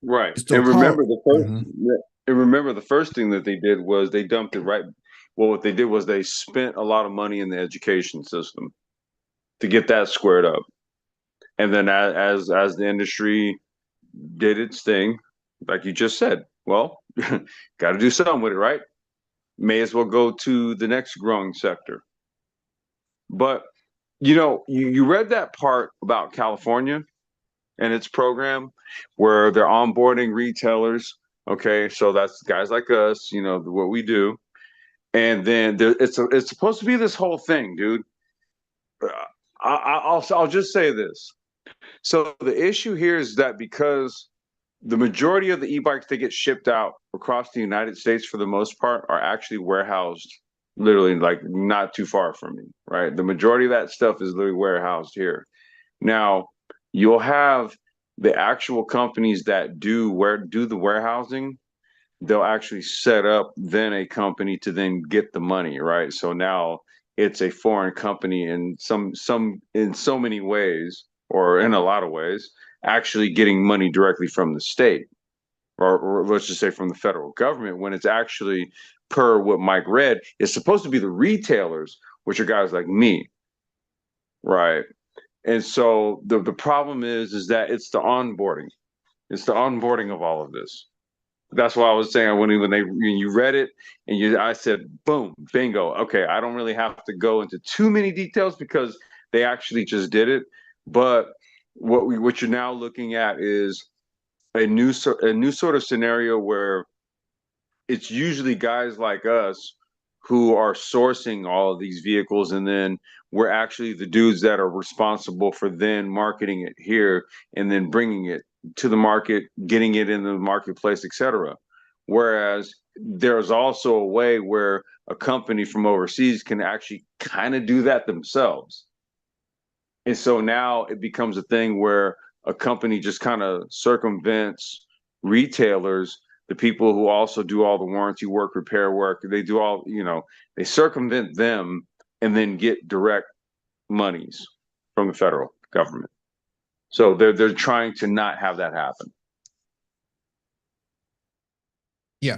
Right. And remember the first thing that they did was they dumped it right. Well, what they did was they spent a lot of money in the education system to get that squared up. And then as the industry did its thing, like you just said, well, got to do something with it, right? May as well go to the next growing sector. But, you read that part about California and its program where they're onboarding retailers. Okay, so that's guys like us, what we do. And then it's supposed to be this whole thing, dude. I'll just say this. So the issue here is that because the majority of the e-bikes that get shipped out across the United States for the most part are actually warehoused literally like not too far from me, right? The majority of that stuff is literally warehoused here. Now, you'll have the actual companies that do the warehousing. They'll actually set up then a company to then get the money, right? So now it's a foreign company in so many ways, or in a lot of ways, actually getting money directly from the state, or let's just say from the federal government, when it's actually, per what Mike read, it's supposed to be the retailers, which are guys like me, right? And so the problem is that it's the onboarding. It's the onboarding of all of this. That's why I was saying when you read it and I said, boom, bingo. Okay, I don't really have to go into too many details because they actually just did it. But what you're now looking at is a new sort of scenario where it's usually guys like us who are sourcing all of these vehicles, and then we're actually the dudes that are responsible for then marketing it here and then bringing it to the market, getting it in the marketplace, etc. Whereas there's also a way where a company from overseas can actually kind of do that themselves. And so now it becomes a thing where a company just kind of circumvents retailers, the people who also do all the warranty work, repair work. They do all, they circumvent them and then get direct monies from the federal government. So they're trying to not have that happen. Yeah.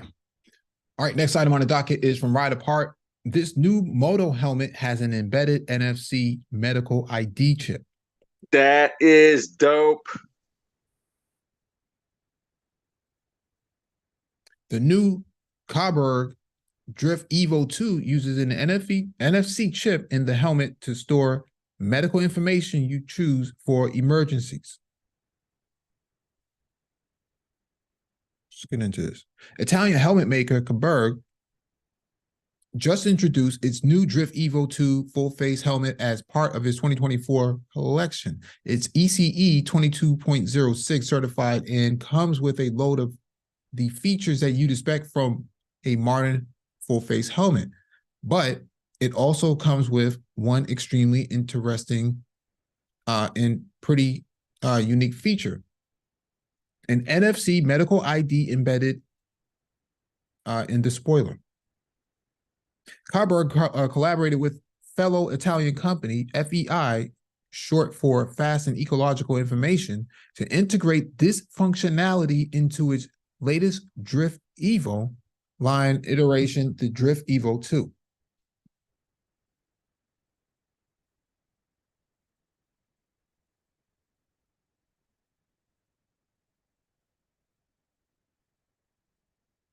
All right. Next item on the docket is from Ride Apart. This new moto helmet has an embedded NFC medical ID chip. That is dope. The new Carberg Drift Evo 2 uses an NFC chip in the helmet to store medical information you choose for emergencies. Let's get into this. Italian helmet maker Carberg just introduced its new Drift Evo 2 full-face helmet as part of its 2024 collection. It's ECE 22.06 certified and comes with a load of the features that you'd expect from a modern full-face helmet. But it also comes with one extremely interesting and pretty unique feature. An NFC medical ID embedded in the spoiler. Carberg collaborated with fellow Italian company FEI, short for Fast and Ecological Information, to integrate this functionality into its latest Drift Evo line iteration, the Drift Evo 2.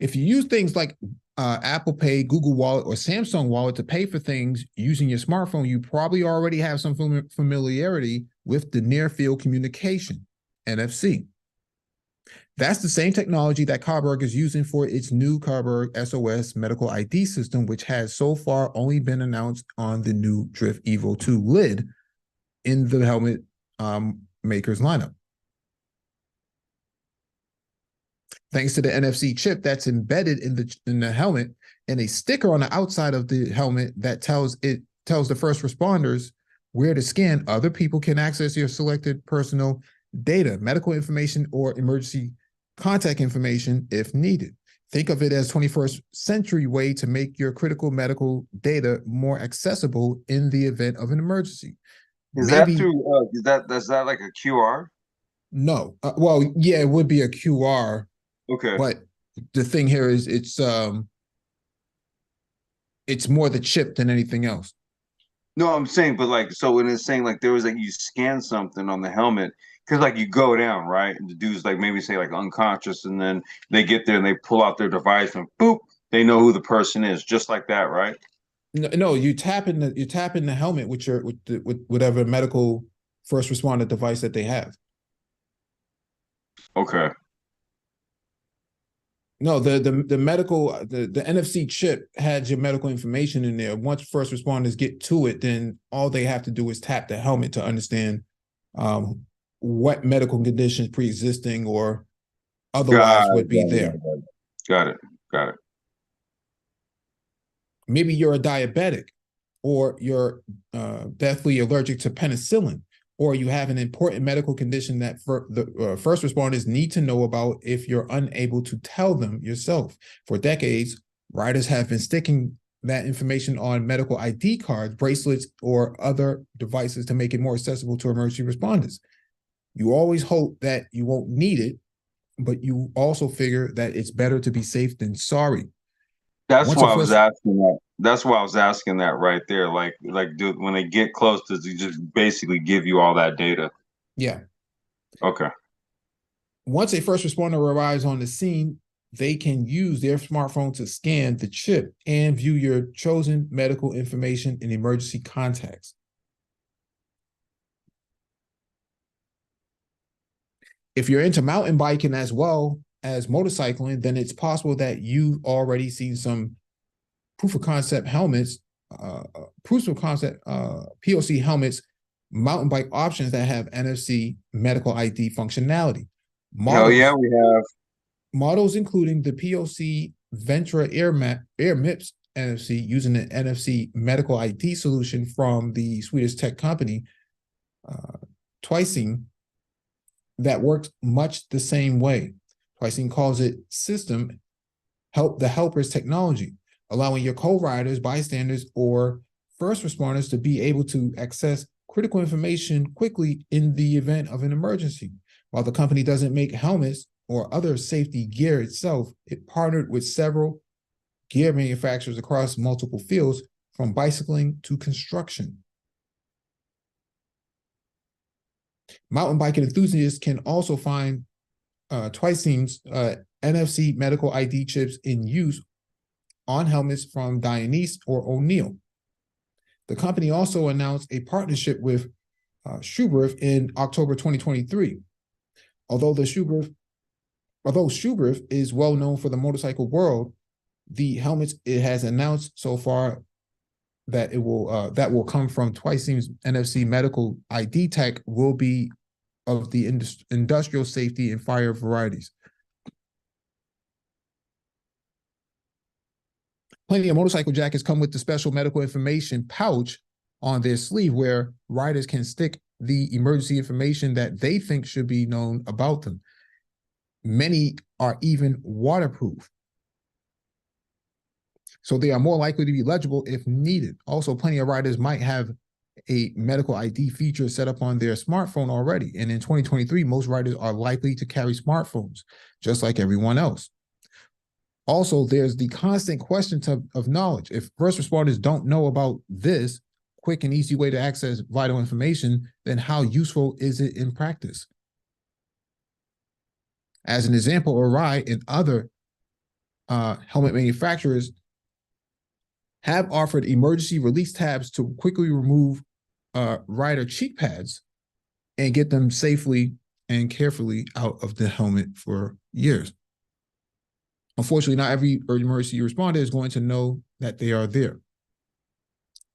If you use things like Apple Pay, Google Wallet, or Samsung Wallet to pay for things using your smartphone, you probably already have some familiarity with the Near Field Communication, NFC. That's the same technology that Carberg is using for its new Carberg SOS medical ID system, which has so far only been announced on the new Drift Evo 2 lid in the helmet makers lineup. Thanks to the NFC chip that's embedded in the helmet and a sticker on the outside of the helmet that tells the first responders where to scan, other people can access your selected personal data, medical information, or emergency contact information if needed. Think of it as 21st century way to make your critical medical data more accessible in the event of an emergency. Is that through, is that like a QR? No. Well, yeah, it would be a QR. Okay. But the thing here is it's more the chip than anything else. No, I'm saying, but like, so when it's saying like there was like you scan something on the helmet, because like you go down, right? And the dude's like maybe say like unconscious, and then they get there and they pull out their device and boop, they know who the person is, just like that, right? No, you tap in the helmet with whatever medical first responder device that they have. Okay. No, the medical the NFC chip had your medical information in there. Once first responders get to it, then all they have to do is tap the helmet to understand what medical conditions pre-existing or otherwise would be there. Got it. Maybe you're a diabetic, or you're deathly allergic to penicillin, or you have an important medical condition that the first responders need to know about if you're unable to tell them yourself. For decades, riders have been sticking that information on medical ID cards, bracelets, or other devices to make it more accessible to emergency responders. You always hope that you won't need it, but you also figure that it's better to be safe than sorry. That's why I was asking that. That's why I was asking that right there. Like, dude, when they get close, does it just basically give you all that data? Yeah. Okay. Once a first responder arrives on the scene, they can use their smartphone to scan the chip and view your chosen medical information in emergency contacts. If you're into mountain biking as well as motorcycling, then it's possible that you've already seen some proof of concept helmets, POC helmets, mountain bike options that have NFC medical ID functionality. Hell yeah, we have. Models including the POC Ventura Air MIPS NFC using the NFC medical ID solution from the Swedish tech company Twising that works much the same way. Twising calls it system the helpers technology, allowing your co-riders, bystanders, or first responders to be able to access critical information quickly in the event of an emergency. While the company doesn't make helmets or other safety gear itself, it partnered with several gear manufacturers across multiple fields, from bicycling to construction. Mountain biking enthusiasts can also find Twising's NFC medical ID chips in use on helmets from Dionys or O'Neill. The company also announced a partnership with Schuberth in October 2023. Although Schuberth is well known for the motorcycle world, the helmets it has announced so far that will come from Twising's NFC medical ID tech will be of the industrial safety and fire varieties. Plenty of motorcycle jackets come with the special medical information pouch on their sleeve where riders can stick the emergency information that they think should be known about them. Many are even waterproof. so they are more likely to be legible if needed. Also, plenty of riders might have a medical ID feature set up on their smartphone already. And in 2023, most riders are likely to carry smartphones, just like everyone else. Also, there's the constant question of knowledge. If first responders don't know about this quick and easy way to access vital information, then how useful is it in practice? As an example, Arai and other helmet manufacturers have offered emergency release tabs to quickly remove rider cheek pads and get them safely and carefully out of the helmet for years. Unfortunately, not every emergency responder is going to know that they are there.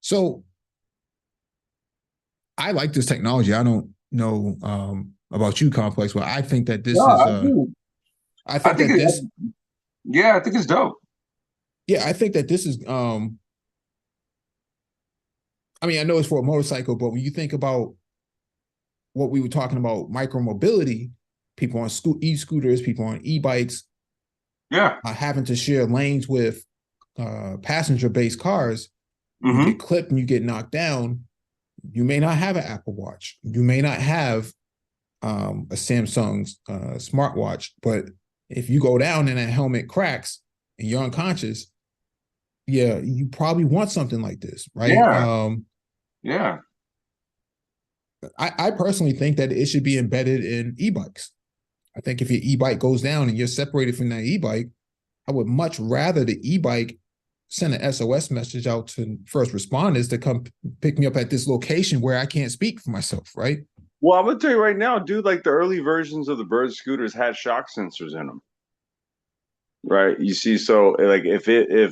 So I like this technology. I don't know about you, Complex, but I think that this I think that this. Yeah, I think it's dope. Yeah, I think that this is. I mean, I know it's for a motorcycle, but when you think about what we were talking about, micromobility, people on e-scooters, people on e-bikes, having to share lanes with passenger-based cars, you get clipped and you get knocked down. You may not have an Apple Watch. You may not have a Samsung's smartwatch, but if you go down and that helmet cracks and you're unconscious, yeah, you probably want something like this, right? Yeah. I personally think that it should be embedded in e-bikes. I think if your e-bike goes down and you're separated from that e-bike, I would much rather the e-bike send an SOS message out to first responders to come pick me up at this location where I can't speak for myself, right? Well, I'm gonna tell you right now, dude, like the early versions of the Bird scooters had shock sensors in them. Right. You see, so like if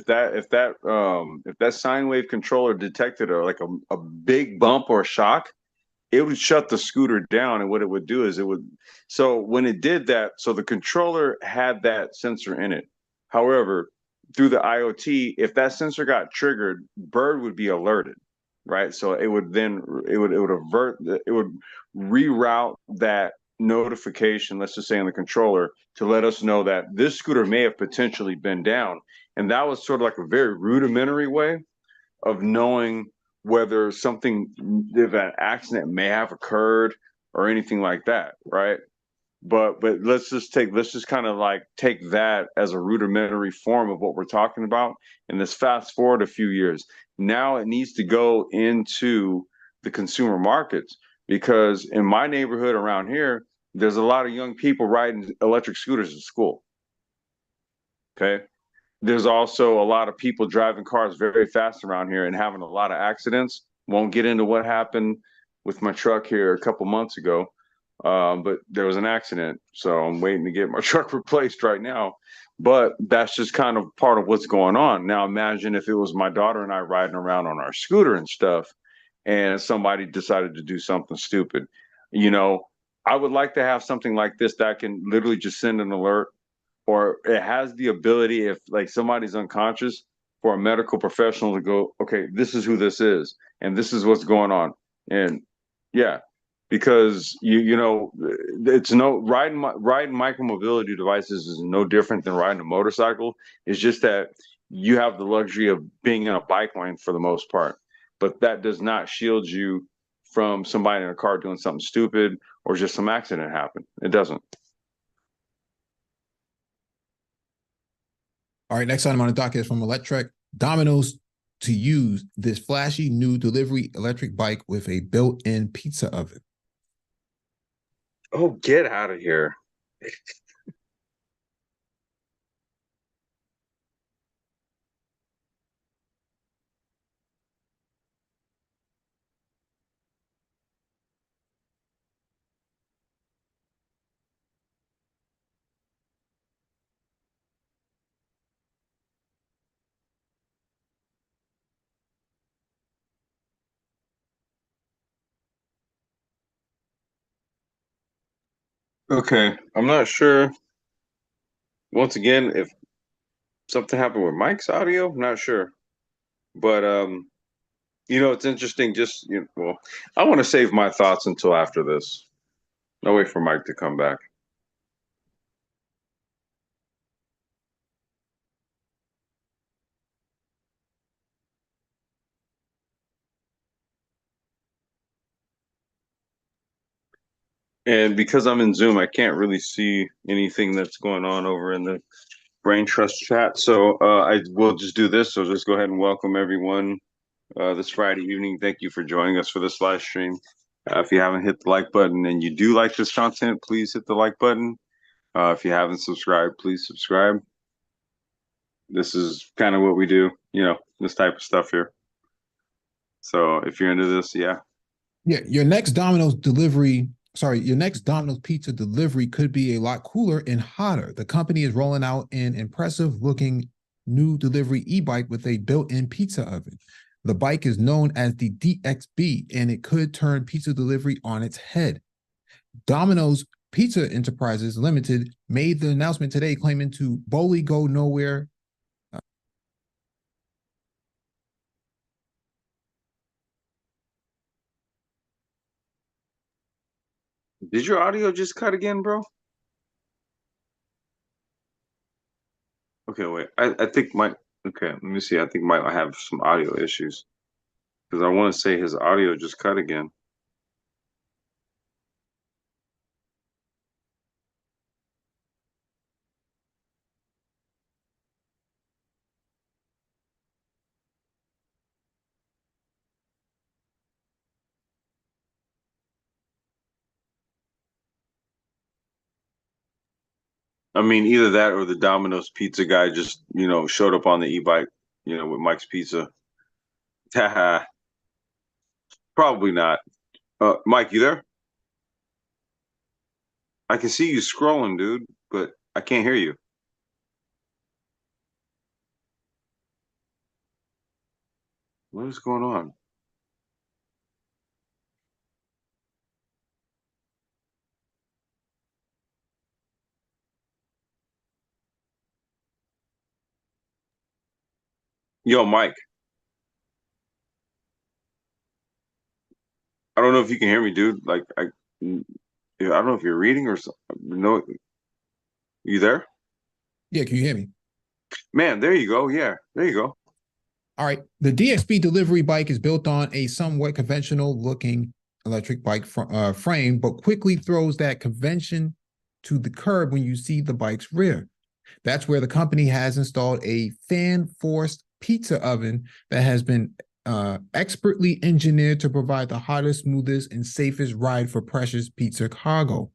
that sine wave controller detected a big bump or shock, it would shut the scooter down. And what it would do is so when it did that, so the controller had that sensor in it. However, through the IoT, if that sensor got triggered, Bird would be alerted, right? So it would reroute that notification, let's just say on the controller, to let us know that this scooter may have potentially been down. And that was sort of like a very rudimentary way of knowing whether if an accident may have occurred or anything like that, right? But let's just kind of like take that as a rudimentary form of what we're talking about, and let's fast forward a few years. Now it needs to go into the consumer markets, because in my neighborhood around here, there's a lot of young people riding electric scooters to school. Okay. There's also a lot of people driving cars very fast around here and having a lot of accidents. Won't get into what happened with my truck here a couple months ago, but there was an accident, so I'm waiting to get my truck replaced right now. But that's just kind of part of what's going on. Now imagine if it was my daughter and I riding around on our scooter and stuff, and somebody decided to do something stupid. I would like to have something like this that can literally just send an alert, or it has the ability, if like somebody's unconscious, for a medical professional to go, okay, this is who this is, and this is what's going on. And yeah, because it's riding micromobility devices is no different than riding a motorcycle. It's just that you have the luxury of being in a bike lane for the most part, but that does not shield you from somebody in a car doing something stupid or just some accident happen. It doesn't. All right, next item on the docket is from Electrek. Domino's to use this flashy new delivery electric bike with a built-in pizza oven. Oh, get out of here. Okay, I'm not sure. Once again, if something happened with Mike's audio, I'm not sure. But it's interesting. Well, I want to save my thoughts until after this. No wait for Mike to come back. And because I'm in Zoom, I can't really see anything that's going on over in the Brain Trust chat. So I will just do this. So just go ahead and welcome everyone this Friday evening. Thank you for joining us for this live stream. If you haven't hit the like button and you do like this content, please hit the like button. If you haven't subscribed, please subscribe. This is kind of what we do, this type of stuff here. So if you're into this, yeah. Yeah, your next Domino's pizza delivery could be a lot cooler and hotter. The company is rolling out an impressive looking new delivery e-bike with a built-in pizza oven. The bike is known as the DXB, and it could turn pizza delivery on its head. Domino's Pizza Enterprises Limited made the announcement today, claiming to boldly go nowhere. Did your audio just cut again, bro? Okay, wait. I think okay, let me see. I think might have some audio issues because I want to say his audio just cut again. I mean, either that or the Domino's pizza guy just, showed up on the e-bike, with Mike's Pizza. Probably not. Mike, you there? I can see you scrolling, dude, but I can't hear you. What is going on? Yo, Mike. I don't know if you can hear me, dude. Like, I don't know if you're reading or something. No, you there? Yeah, can you hear me? Man, there you go. Yeah, there you go. All right. The DXB delivery bike is built on a somewhat conventional looking electric bike frame, but quickly throws that convention to the curb when you see the bike's rear. That's where the company has installed a fan-forced pizza oven that has been expertly engineered to provide the hottest, smoothest, and safest ride for precious pizza cargo.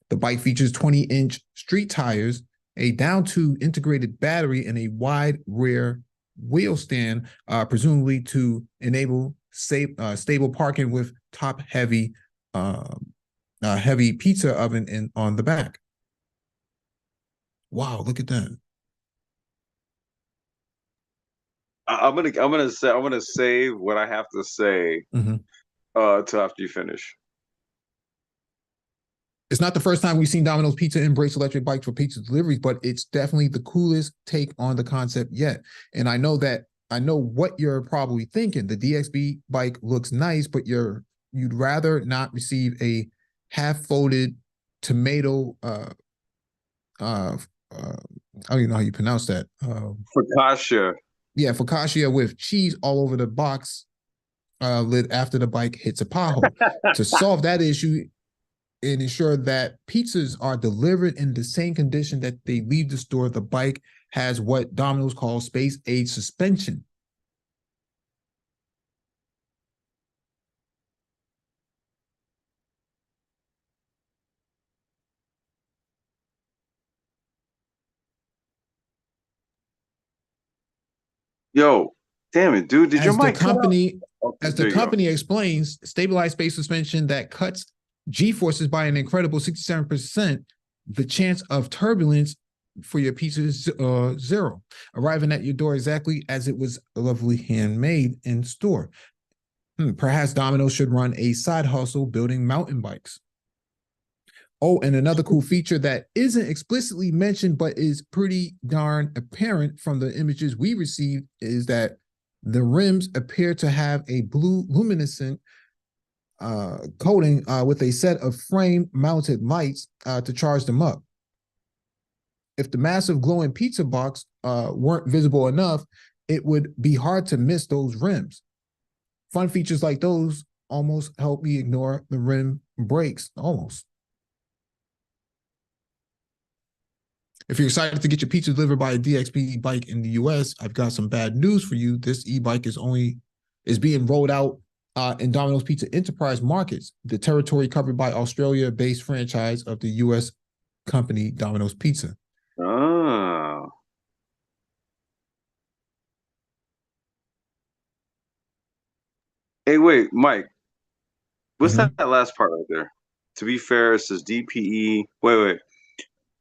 The bike features 20-inch street tires, a down-tube integrated battery, and a wide rear wheel stand, presumably to enable stable parking with top-heavy heavy pizza oven on the back. Wow, look at that. I'm gonna save what I have to say till after you finish. It's not the first time we've seen Domino's Pizza embrace electric bikes for pizza deliveries, but it's definitely the coolest take on the concept yet. And I know what you're probably thinking. The DXB bike looks nice, but you'd rather not receive a half-folded tomato I don't even know how you pronounce that. Focaccia. Yeah, focaccia with cheese all over the box lid after the bike hits a pothole. To solve that issue and ensure that pizzas are delivered in the same condition that they leave the store, the bike has what Domino's calls space age suspension. Yo, damn it, dude! Did your mic cut out? As the company explains, stabilized space suspension that cuts G-forces by an incredible 67%, the chance of turbulence for your pizza is zero, arriving at your door exactly as it was lovely handmade in store. Perhaps Domino's should run a side hustle building mountain bikes. Oh, and another cool feature that isn't explicitly mentioned but is pretty darn apparent from the images we received is that the rims appear to have a blue luminescent coating with a set of frame-mounted lights to charge them up. If the massive glowing pizza box weren't visible enough, it would be hard to miss those rims. Fun features like those almost helped me ignore the rim brakes. Almost. If you're excited to get your pizza delivered by a DXP bike in the US, I've got some bad news for you. This e-bike is being rolled out in Domino's Pizza Enterprise markets, the territory covered by Australia-based franchise of the US company Domino's Pizza. Oh. Hey, wait, Mike. What's that last part right there? To be fair, it says DPE. Wait.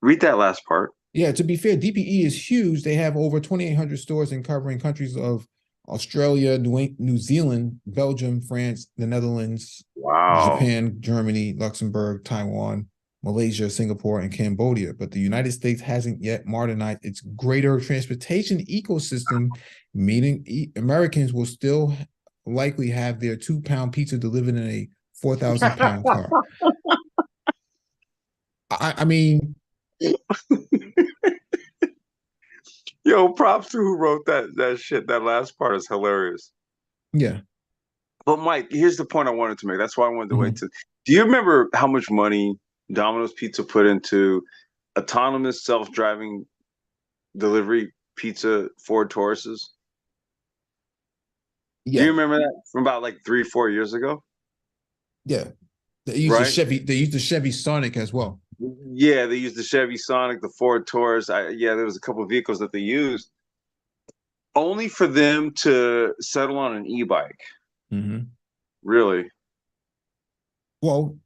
Read that last part. Yeah, to be fair, DPE is huge. They have over 2,800 stores in covering countries of Australia, New Zealand, Belgium, France, the Netherlands, Wow. Japan, Germany, Luxembourg, Taiwan, Malaysia, Singapore, and Cambodia. But the United States hasn't yet modernized its greater transportation ecosystem, meaning Americans will still likely have their 2-pound pizza delivered in a 4,000-pound car. I mean, Yo, props to who wrote that shit. That last part is hilarious. yeah. But Mike, here's the point I wanted to make. That's why I wanted to wait to. Do you remember how much money Domino's Pizza put into autonomous self-driving delivery pizza Ford Tauruses? Yeah. Do you remember that from about like 3-4 years ago? Yeah. They used the Chevy. They used the Chevy Sonic as well. Yeah, they used the Chevy Sonic, the Ford Taurus. There was a couple of vehicles that they used, only for them to settle on an e-bike. Really? Well,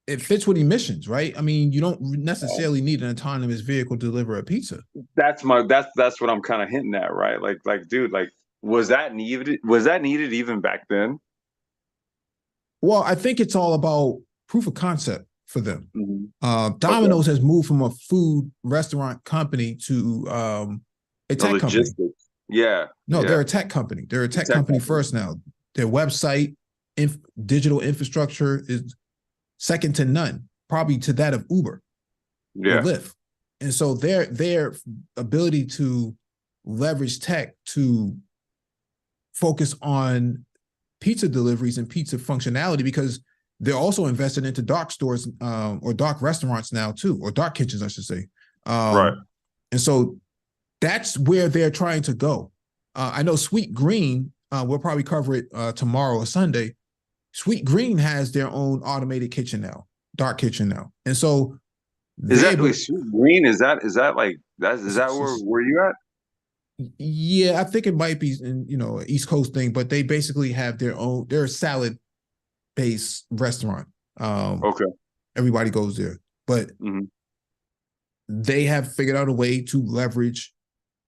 it fits with emissions, right? I mean, you don't necessarily need an autonomous vehicle to deliver a pizza. That's what I'm kind of hinting at, right? Like, dude, like, was that needed? Was that needed even back then? Well, I think it's all about proof of concept for them. Domino's has moved from a food restaurant company to a tech company. Yeah. No, they're a tech company. They're a tech company first now. Their website, digital infrastructure is second to none, probably to that of Uber or Lyft. And so their ability to leverage tech to focus on pizza deliveries and pizza functionality, because they're also invested into dark stores or dark restaurants now too, or dark kitchens, I should say. Right. And so that's where they're trying to go. I know Sweet Green, we'll probably cover it tomorrow or Sunday. Sweet Green has their own automated kitchen now, dark kitchen now. And so Sweet Green, is that where you at? Yeah, I think it might be in, East Coast thing, but they basically have they're a salad based restaurant. Okay. Everybody goes there. But they have figured out a way to leverage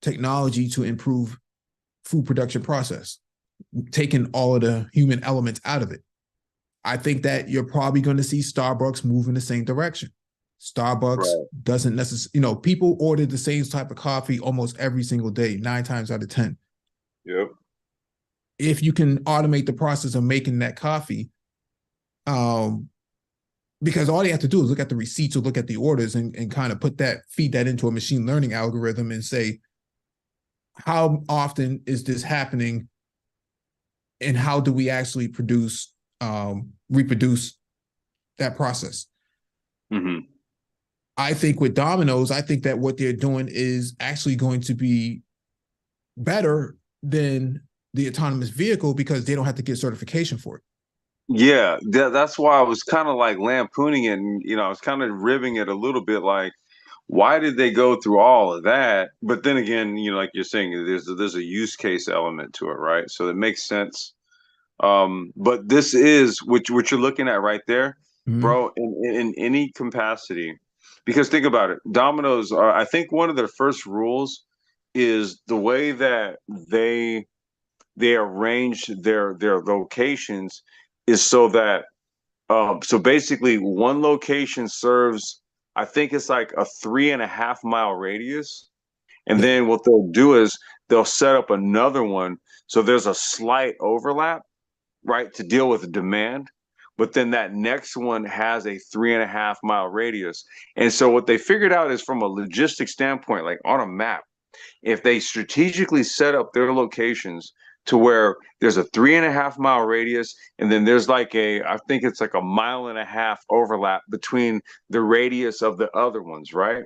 technology to improve food production process, taking all of the human elements out of it. I think that you're probably going to see Starbucks move in the same direction. Starbucks doesn't necessarily, people order the same type of coffee almost every single day, 9 times out of 10. Yep. If you can automate the process of making that coffee, because all they have to do is look at the receipts or look at the orders and kind of feed that into a machine learning algorithm and say, how often is this happening? And how do we actually reproduce that process? I think with Domino's, I think that what they're doing is actually going to be better than the autonomous vehicle because they don't have to get certification for it. Yeah, that's why I was kind of like lampooning it, and I was kind of ribbing it a little bit, like, why did they go through all of that? But then again, like you're saying, there's a use case element to it, right? So it makes sense. But this is what you're looking at right there, bro, in any capacity. Because think about it, Domino's I think one of their first rules is the way that they arrange their locations is so that so basically one location serves, I think it's like a 3.5 mile radius. And then what they'll do is they'll set up another one. So there's a slight overlap, right, to deal with demand. But then that next one has a 3.5 mile radius. And so what they figured out is from a logistic standpoint, like on a map, if they strategically set up their locations to where there's a 3.5 mile radius, and then there's like I think it's like a 1.5 mile overlap between the radius of the other ones, right?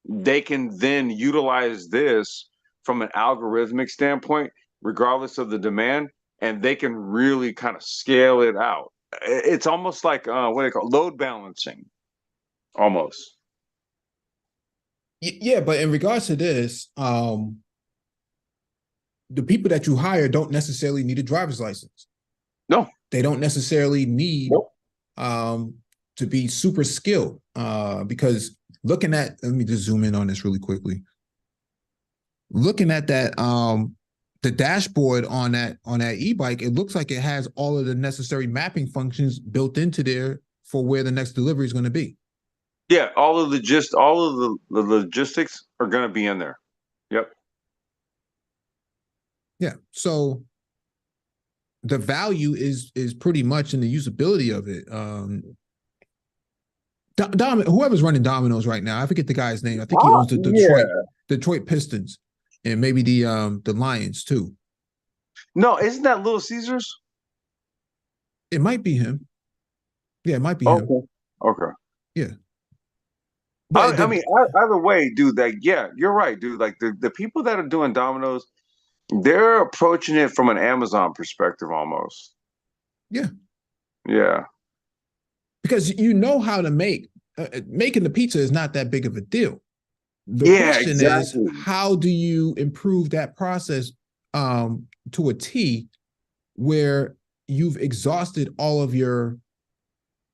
They can then utilize this from an algorithmic standpoint, regardless of the demand, and they can really kind of scale it out. It's almost like what they call load balancing, almost. Yeah, but in regards to this, the people that you hire don't necessarily need a driver's license. No, they don't necessarily need nope. To be super skilled. Because looking at, let me just zoom in on this really quickly. Looking at that, the dashboard on that e-bike, it looks like it has all of the necessary mapping functions built into there for where the next delivery is going to be. Yeah, all of the logistics are going to be in there. Yep. Yeah. So the value is pretty much in the usability of it. Whoever's running Domino's right now, I forget the guy's name. I think he owns the Detroit Pistons and maybe the Lions too. No, isn't that Little Caesars? It might be him. Yeah, it might be him. Okay. Yeah. But I mean, either way, dude, like, yeah, you're right, dude. Like the people that are doing Domino's, they're approaching it from an Amazon perspective almost. Yeah. Yeah. Because you know how to making the pizza is not that big of a deal. The question is, how do you improve that process to a T where you've exhausted all of your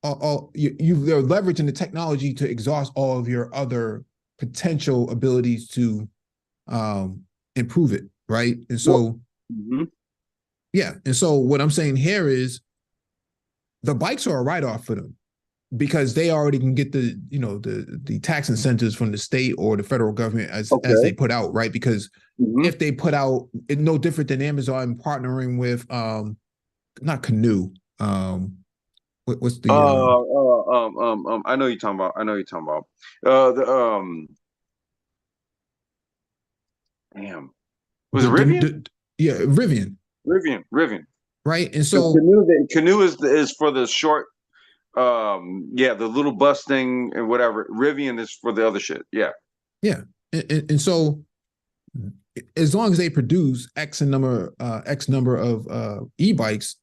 you're leveraging the technology to exhaust all of your other potential abilities to improve it, right? And so, yeah. And so what I'm saying here is the bikes are a write-off for them because they already can get the tax incentives from the state or the federal government as they put out, right? Because if they put out, it's no different than Amazon partnering with not Canoe. What's the I know you're talking about. Damn. Was it Rivian? Yeah, Rivian. Rivian. Right. And so Canoe is for the short the little bus thing and whatever. Rivian is for the other shit. Yeah. And so as long as they produce X number of e-bikes,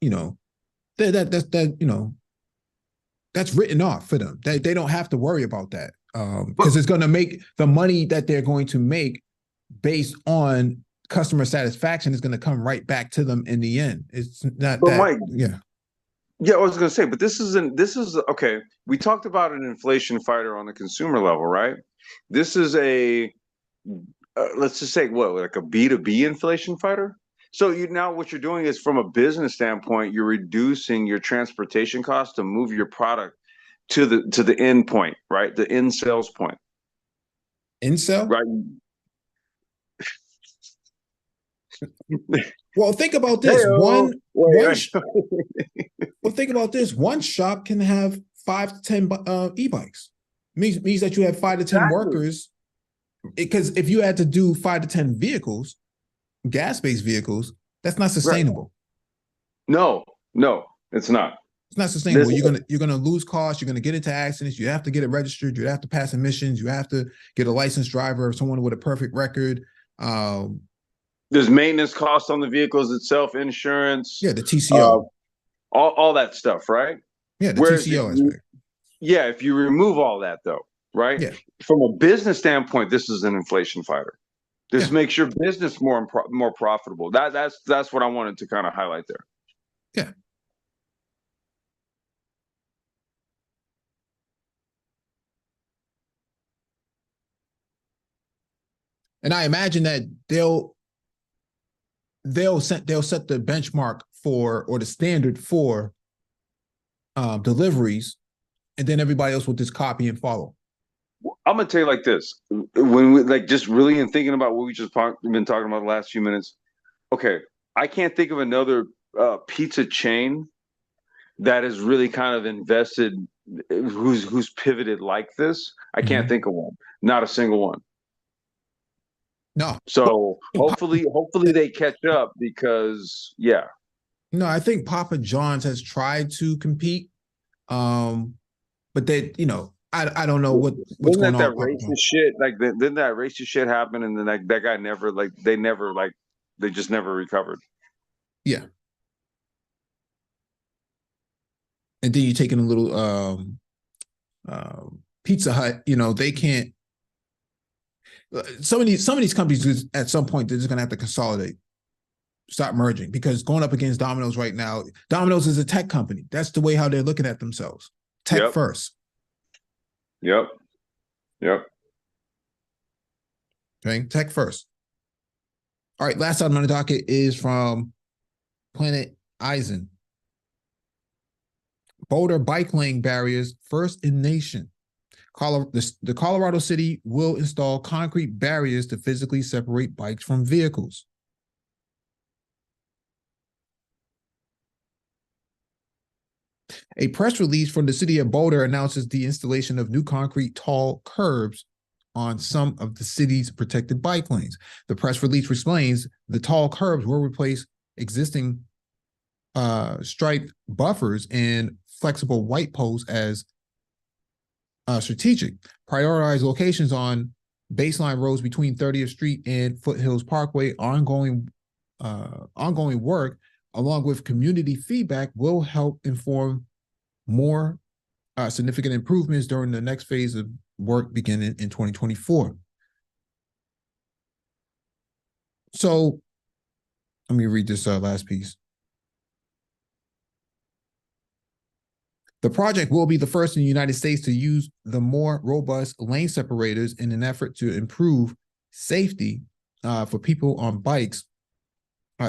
that's written off for them. They don't have to worry about that because it's going to make the money that they're going to make based on customer satisfaction is going to come right back to them in the end. It's not that. Mike, yeah, I was going to say, but this is okay. We talked about an inflation fighter on the consumer level, right? This is let's just say like a B2B inflation fighter. So what you're doing is from a business standpoint, you're reducing your transportation costs to move your product to the end point, right? The end sales point. End sale? Right. Well, think about this. Think about this. One shop can have 5 to 10 e-bikes. Means that you have 5 to 10 workers. Because if you had to do 5 to 10 vehicles, gas-based vehicles, that's not sustainable. Right. No, it's not. It's not sustainable. You're gonna lose costs. You're gonna get into accidents. You have to get it registered. You have to pass emissions. You have to get a licensed driver, someone with a perfect record. There's maintenance costs on the vehicles itself, insurance. Yeah, the TCO. All that stuff, right? Yeah, the TCO aspect. Yeah, if you remove all that though, right? Yeah. From a business standpoint, this is an inflation fighter. This makes your business more profitable. That's what I wanted to kind of highlight there. Yeah. And I imagine that they'll set the benchmark for or the standard for deliveries, and then everybody else will just copy and follow. I'm gonna tell you like this: when we just really in thinking about what we just been talking about the last few minutes. Okay, I can't think of another pizza chain that is really kind of invested, who's pivoted like this. I can't think of one. Not a single one. No. So hopefully they catch up because No, I think Papa John's has tried to compete, but they, I don't know what's Didn't going on that with Papa racist John's. shit didn't that racist shit happen and then that guy never they just never recovered. Yeah, and then you're taking a little Pizza Hut. They can't. Some of these companies at some point they're just gonna have to consolidate, stop merging, because going up against Domino's right now, Domino's is a tech company. That's the way how they're looking at themselves. Tech Yep. first. Yep. Okay, tech first. All right, last item on the docket is from Planet Eisen. Boulder bike lane barriers first in nation. The Colorado City will install concrete barriers to physically separate bikes from vehicles. A press release from the city of Boulder announces the installation of new concrete tall curbs on some of the city's protected bike lanes. The press release explains the tall curbs will replace existing striped buffers and flexible white posts as strategic. Prioritize locations on baseline roads between 30th Street and Foothills Parkway. Ongoing work, along with community feedback, will help inform more significant improvements during the next phase of work beginning in 2024. So let me read this last piece. The project will be the first in the United States to use the more robust lane separators in an effort to improve safety for people on bikes.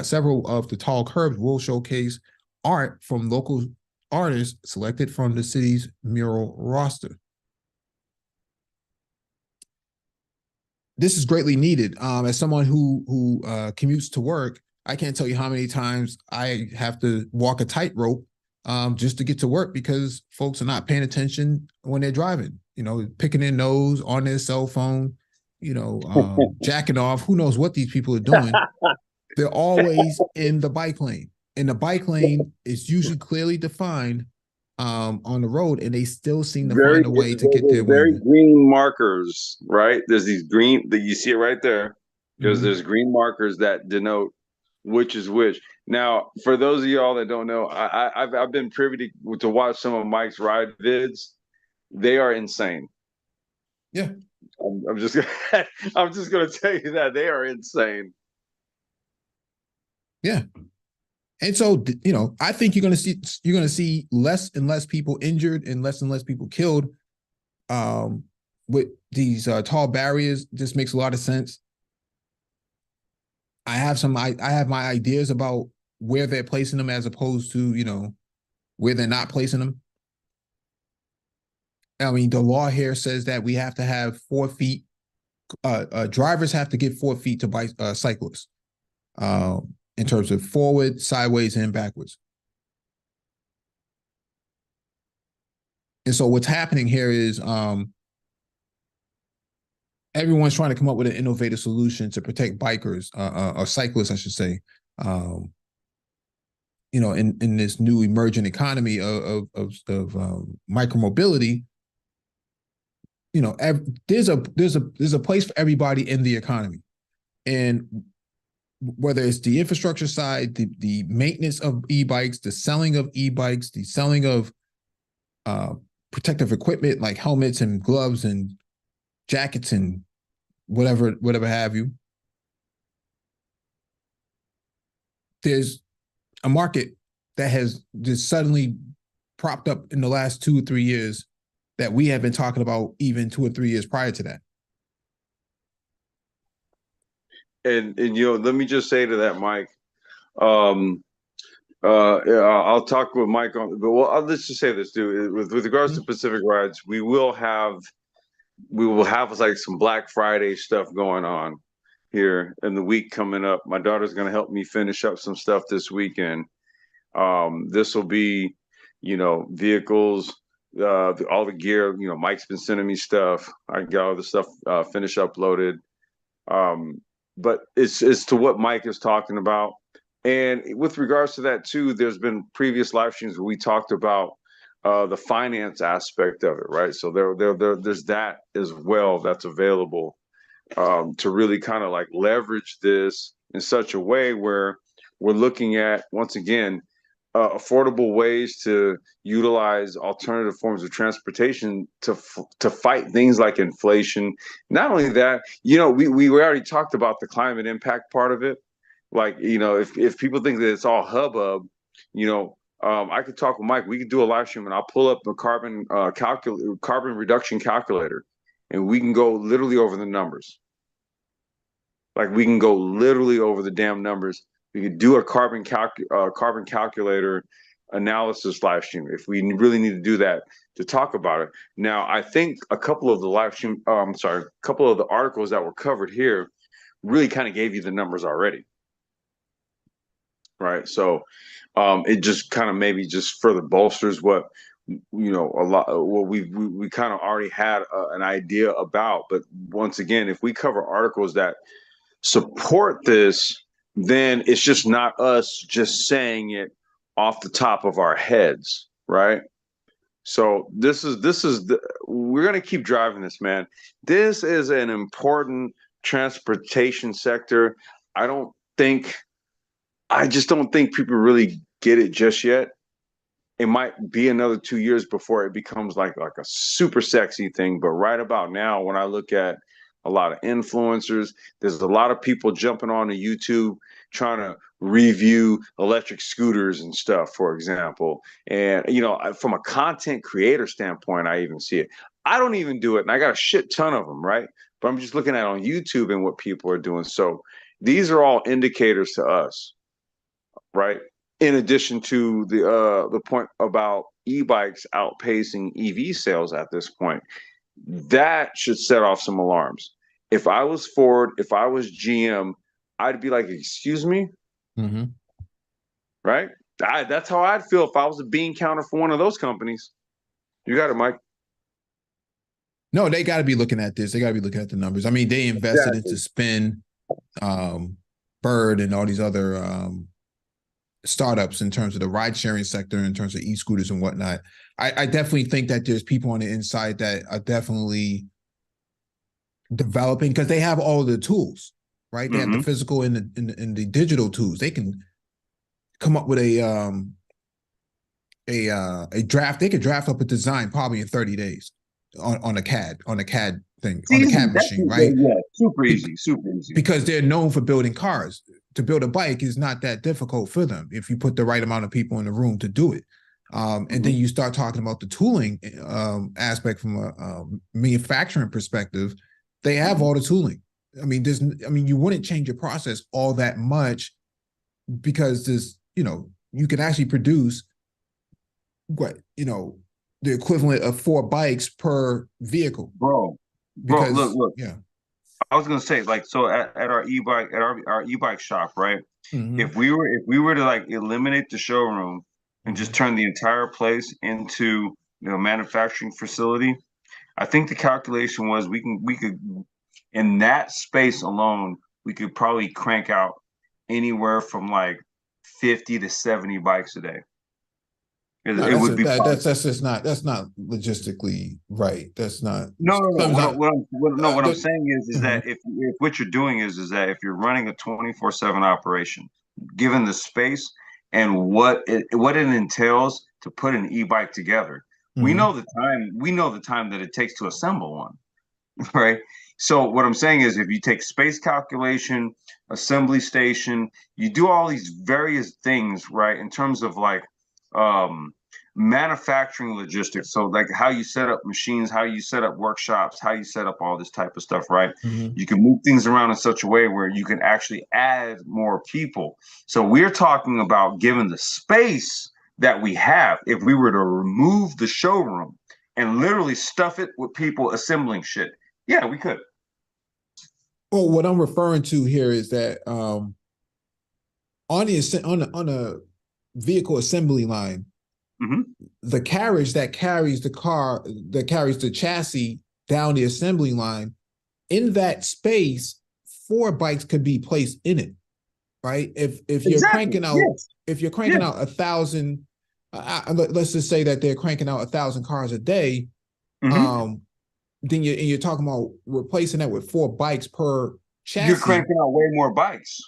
Several of the tall curbs will showcase art from local artists selected from the city's mural roster. This is greatly needed. As someone who commutes to work, I can't tell you how many times I have to walk a tightrope just to get to work because folks are not paying attention when they're driving, picking their nose on their cell phone, jacking off. Who knows what these people are doing? They're always in the bike lane. And the bike lane is usually clearly defined on the road, and they still seem to find a way to get their very way. green markers, right? There's these green that you see it right there. There's green markers that denote which is which. Now, for those of y'all that don't know, I've been privy to watch some of Mike's ride vids. They are insane. Yeah, I'm just gonna tell you that they are insane. Yeah. And so, I think you're going to see less and less people injured and less people killed with these tall barriers. This makes a lot of sense. I have my ideas about where they're placing them as opposed to, where they're not placing them. I mean, the law here says that we have to have 4 feet. Drivers have to give 4 feet to cyclists. In terms of forward, sideways, and backwards. And so what's happening here is everyone's trying to come up with an innovative solution to protect bikers, or cyclists, I should say, in this new emerging economy of micromobility. There's a place for everybody in the economy. And whether it's the infrastructure side, the maintenance of e-bikes, the selling of e-bikes, the selling of protective equipment like helmets and gloves and jackets and whatever have you. There's a market that has just suddenly propped up in the last 2 or 3 years that we have been talking about even 2 or 3 years prior to that. And let me just say to that, Mike. I'll talk with Mike on, but let's just say this, dude. With regards to Pacific Rides, we will have like some Black Friday stuff going on here in the week coming up. My daughter's gonna help me finish up some stuff this weekend. This will be, vehicles, all the gear. Mike's been sending me stuff. I got all the stuff finished uploaded. but it's to what Mike is talking about. And with regards to that too, there's been previous live streams where we talked about the finance aspect of it, right? So there's that as well that's available to really kind of like leverage this in such a way where we're looking at, once again, affordable ways to utilize alternative forms of transportation to fight things like inflation. Not only that, we already talked about the climate impact part of it. Like, if people think that it's all hubbub, I could talk with Mike. We could do a live stream, and I'll pull up the carbon reduction calculator, and we can go literally over the numbers. Like, we can go literally over the damn numbers. We could do a carbon calculator analysis live stream if we really need to do that to talk about it. Now, I think a couple of the a couple of the articles that were covered here really kind of gave you the numbers already, right? So it just kind of maybe just further bolsters what what we kind of already had an idea about. But once again, if we cover articles that support this, then it's just not us just saying it off the top of our heads, right? So we're going to keep driving this, man. This is an important transportation sector. I just don't think people really get it just yet. It might be another 2 years before it becomes like a super sexy thing. But right about now, when I look at a lot of influencers, there's a lot of people jumping on to YouTube trying to review electric scooters and stuff, for example. And, from a content creator standpoint, I even see it. I don't even do it, and I got a shit ton of them, right? But I'm just looking at on YouTube and what people are doing. So these are all indicators to us, right? In addition to the point about e-bikes outpacing EV sales at this point, that should set off some alarms. If I was Ford, if I was GM, I'd be like, excuse me? Mm-hmm. Right? That's how I'd feel if I was a bean counter for one of those companies. You got it, Mike. No, they got to be looking at this. They got to be looking at the numbers. I mean, they invested into Spin, Bird, and all these other startups in terms of the ride-sharing sector, in terms of e-scooters and whatnot. I definitely think that there's people on the inside that are definitely developing, because they have all the tools, right? They have the physical and the digital tools. They can come up with a draft. They could draft up a design probably in 30 days on a CAD thing, on the CAD machine, right? Yeah, super easy. Because they're known for building cars. To build a bike is not that difficult for them if you put the right amount of people in the room to do it. And then you start talking about the tooling aspect from a manufacturing perspective. They have all the tooling. I mean, you wouldn't change your process all that much, because you can actually produce the equivalent of 4 bikes per vehicle. Bro, look. Yeah. I was gonna say, like, so at our e-bike our e-bike shop, right? Mm-hmm. If we were to like eliminate the showroom and just turn the entire place into manufacturing facility, I think the calculation was we could in that space alone, we could probably crank out anywhere from like 50 to 70 bikes a day. That's not logistically right. That's not. No. What I'm saying is that if what you're doing is that if you're running a 24/7 operation, given the space and what it entails to put an e-bike together, we know the time that it takes to assemble one, right? So what I'm saying is, if you take space calculation, assembly station, you do all these various things, right, in terms of like manufacturing logistics. So like how you set up machines, how you set up workshops, how you set up all this type of stuff, right? You can move things around in such a way where you can actually add more people. So we're talking about, given the space that we have, if we were to remove the showroom and literally stuff it with people assembling shit, yeah, we could. Well, what I'm referring to here is that on a vehicle assembly line, the carriage that carries the car, that carries the chassis down the assembly line, in that space, 4 bikes could be placed in it, right? If you're Exactly. cranking out, Yes. if you're cranking out 1,000, let's just say that they're cranking out 1,000 cars a day, then you're talking about replacing that with 4 bikes per chassis. You're cranking out way more bikes.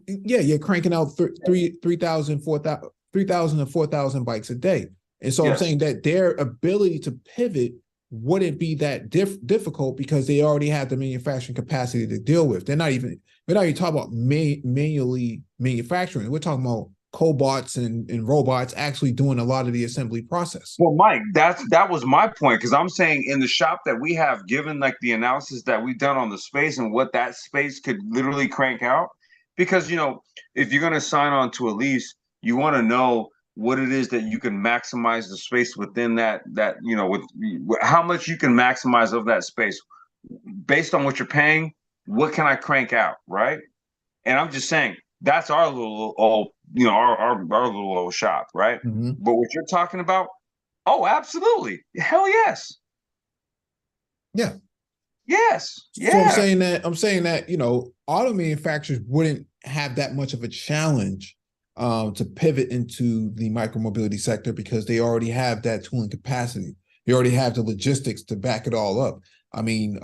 Yeah, you're cranking out 3,000 to 4,000 bikes a day. And so I'm saying that their ability to pivot wouldn't be that difficult because they already have the manufacturing capacity to deal with. We're not even talking about manually manufacturing. We're talking about cobots and robots actually doing a lot of the assembly process. Well, Mike, that was my point, because I'm saying in the shop that we have, given like the analysis that we've done on the space and what that space could literally crank out, because if you're going to sign on to a lease, you want to know what it is that you can maximize the space within that with how much you can maximize of that space based on what you're paying. What can I crank out, right? And I'm just saying that's our little old, our little old shop, right? But what you're talking about, oh, absolutely, hell yes, yeah, yes, yeah. So I'm saying that auto manufacturers wouldn't have that much of a challenge to pivot into the micromobility sector because they already have that tooling capacity. They already have the logistics to back it all up. I mean,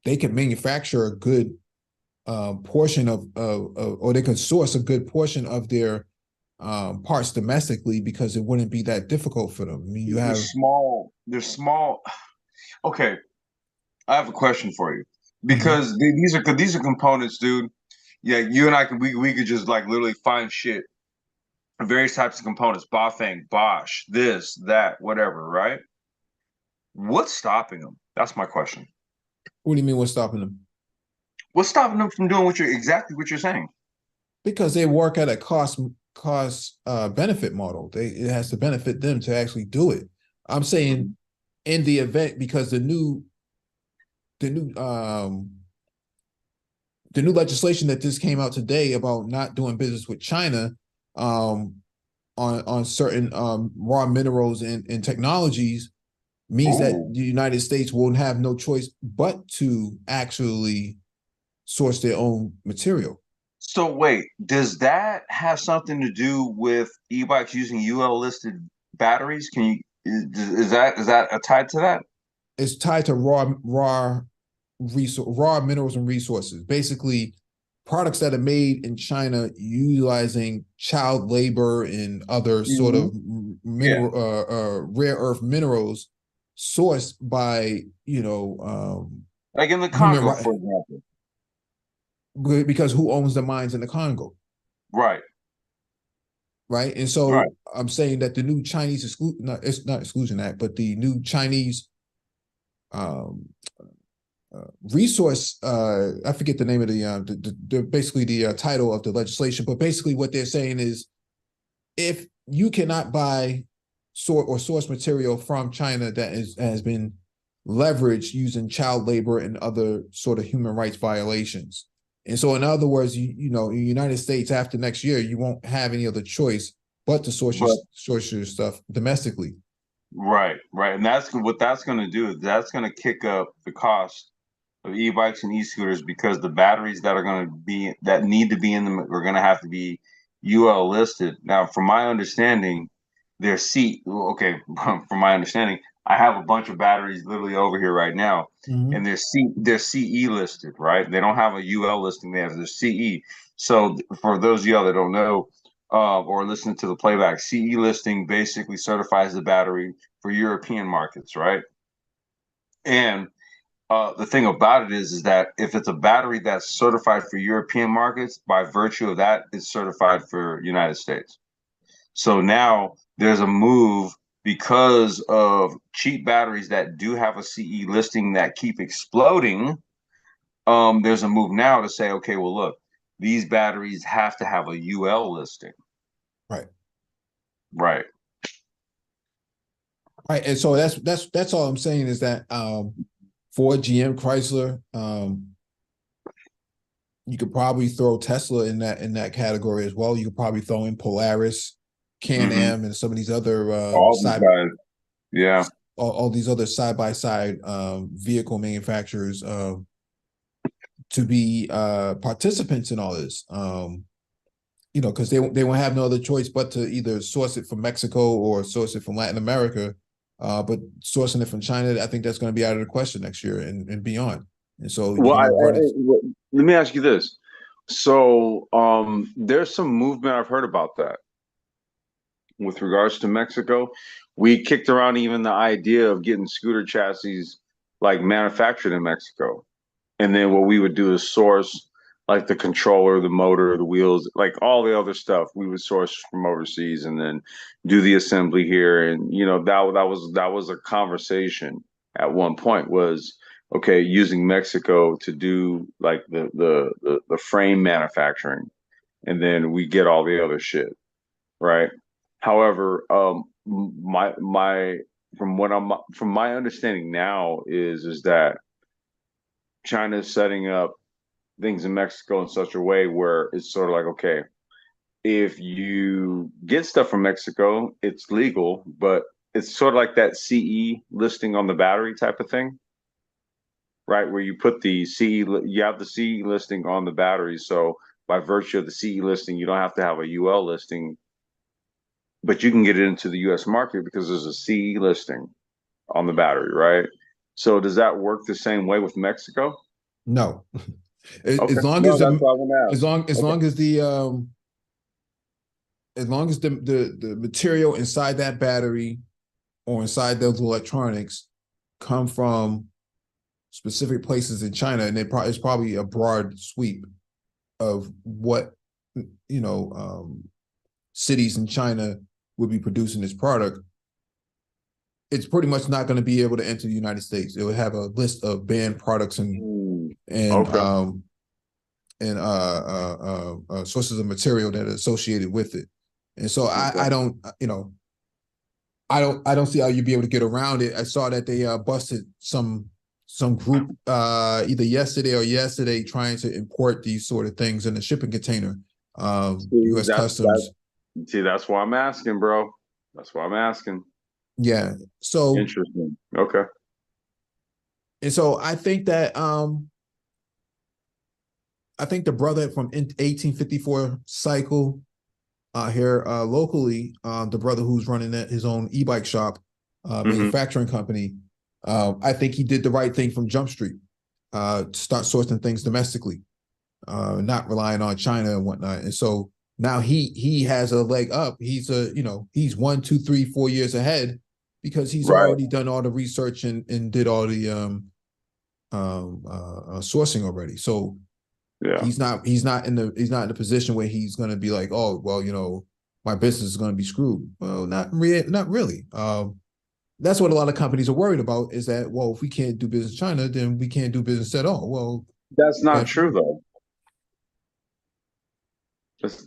they can manufacture a good portion of or they could source a good portion of their parts domestically because it wouldn't be that difficult for them. I mean, they're small. Okay, I have a question for you, because these are components, dude. Yeah, you and I we could just like literally find shit, various types of components, Bafang, Bosch, this, that, whatever, right? What's stopping them? That's my question. What do you mean what's stopping them? What's stopping them from doing what you're saying? Because they work at a cost benefit model. It has to benefit them to actually do it. I'm saying in the event, because the new legislation that just came out today about not doing business with China on certain raw minerals and technologies means that the United States won't have no choice but to actually source their own material. So wait, does that have something to do with e-bikes using UL listed batteries? Is that tied to that? It's tied to raw minerals and resources. Basically, products that are made in China utilizing child labor and other sort of rare earth minerals sourced by like in the Congo, for example. Because who owns the mines in the Congo? Right. And so I'm saying that the new Chinese it's not Exclusion Act, but the new Chinese resource, I forget the name of the basically the title of the legislation, but basically what they're saying is if you cannot buy source material from China that has been leveraged using child labor and other sort of human rights violations. And so, in other words, in the United States after next year, you won't have any other choice but to source your stuff domestically. Right. And that's what that's going to do. That's going to kick up the cost of e-bikes and e-scooters, because the batteries that need to be in them are going to have to be UL listed. Now, from my understanding, from my understanding, I have a bunch of batteries literally over here right now, and they're CE listed, right? They don't have a UL listing there. They're CE. So for those of y'all that don't know or listen to the playback, CE listing basically certifies the battery for European markets, right? And the thing about it is that if it's a battery that's certified for European markets, by virtue of that, it's certified for United States. So now there's a move, because of cheap batteries that do have a CE listing that keep exploding. There's a move now to say, okay, well, look, these batteries have to have a UL listing. Right. And so that's all I'm saying is that Ford, GM, Chrysler, you could probably throw Tesla in that category as well. You could probably throw in Polaris, Can-Am, and some of these other all these other side-by-side vehicle manufacturers to be participants in all this. Because they won't have no other choice but to either source it from Mexico or source it from Latin America. But sourcing it from China, I think that's going to be out of the question next year and beyond. And so Well, you're going to run it. let me ask you this. So, there's some movement I've heard about that with regards to Mexico. We kicked around even the idea of getting scooter chassis like manufactured in Mexico. And then what we would do is source like the controller, the motor, the wheels, like all the other stuff we would source from overseas and then do the assembly here. And that was a conversation at one point was okay, using Mexico to do like the frame manufacturing and then we get all the other shit, right? However, my from my understanding now is that China is setting up things in Mexico in such a way where it's sort of like, okay, if you get stuff from Mexico, it's legal, but it's sort of like that CE listing on the battery type of thing, right? Where you put the CE, you have the CE listing on the battery. So by virtue of the CE listing, you don't have to have a UL listing, but you can get it into the US market because there's a CE listing on the battery, right? So does that work the same way with Mexico? No. Okay. As long No, as that's what I want to ask. as Okay. long as the material inside that battery or inside those electronics come from specific places in China, and it's probably a broad sweep of what cities in China would be producing this product. It's pretty much not going to be able to enter the United States. It would have a list of banned products and Okay. Sources of material that are associated with it. And so I don't, I don't see how you'd be able to get around it. I saw that they busted some group either yesterday trying to import these sort of things in a shipping container. U.S. Customs. That's why I'm asking, bro. That's why I'm asking. Yeah. So interesting. Okay. And so I think that the brother from 1854 Cycle here locally, the brother who's running his own e-bike shop, manufacturing company, I think he did the right thing from Jump Street, to start sourcing things domestically, not relying on China and whatnot. And so now he has a leg up. He's he's 1, 2, 3, 4 years ahead because he's already done all the research and did all the sourcing already. So yeah, he's not in the position where he's going to be like, oh well, my business is going to be screwed. Well, not really. That's what a lot of companies are worried about, is that, well, if we can't do business in China, then we can't do business at all. Well, that's not true though.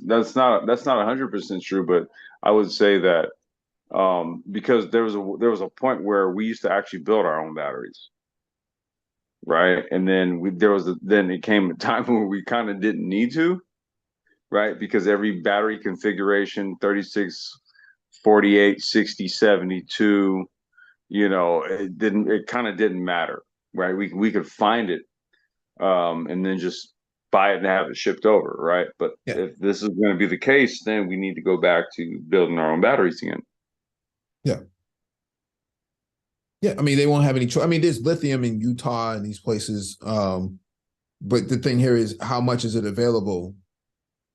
That's not 100% true, but I would say that because there was a point where we used to actually build our own batteries, right? And then then it came a time where we kind of didn't need to, right? Because every battery configuration, 36, 48, 60, 72, it kind of didn't matter, right? We could find it and then just buy it and have it shipped over, right? But if this is going to be the case, then we need to go back to building our own batteries again. Yeah. Yeah, I mean, they won't have any choice. I mean, there's lithium in Utah and these places, but the thing here is, how much is it available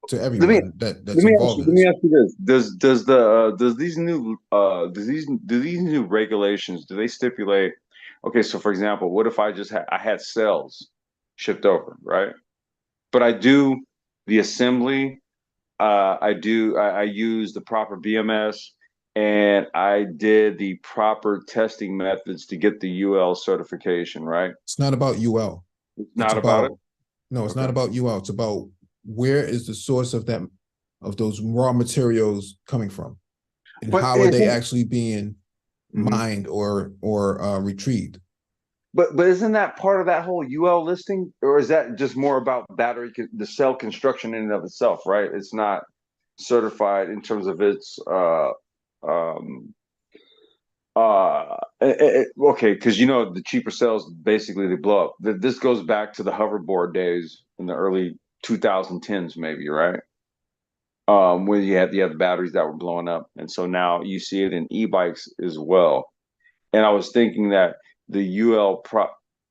to everyone that's involved in this? Let me ask you this: does these new regulations, do they stipulate? Okay, so for example, what if I had cells shipped over, right? But I do the assembly, I use the proper BMS, and I did the proper testing methods to get the UL certification, right? It's not about UL. It's not about it? No, it's not about UL. It's about where is the source of those raw materials coming from, and how are they actually being mined or retrieved. But isn't that part of that whole UL listing, or is that just more about the cell construction in and of itself, right? It's not certified in terms of its Okay, because the cheaper cells basically they blow up. This goes back to the hoverboard days in the early 2010s, maybe, right? Where you had the batteries that were blowing up, and so now you see it in e-bikes as well. And I was thinking that the UL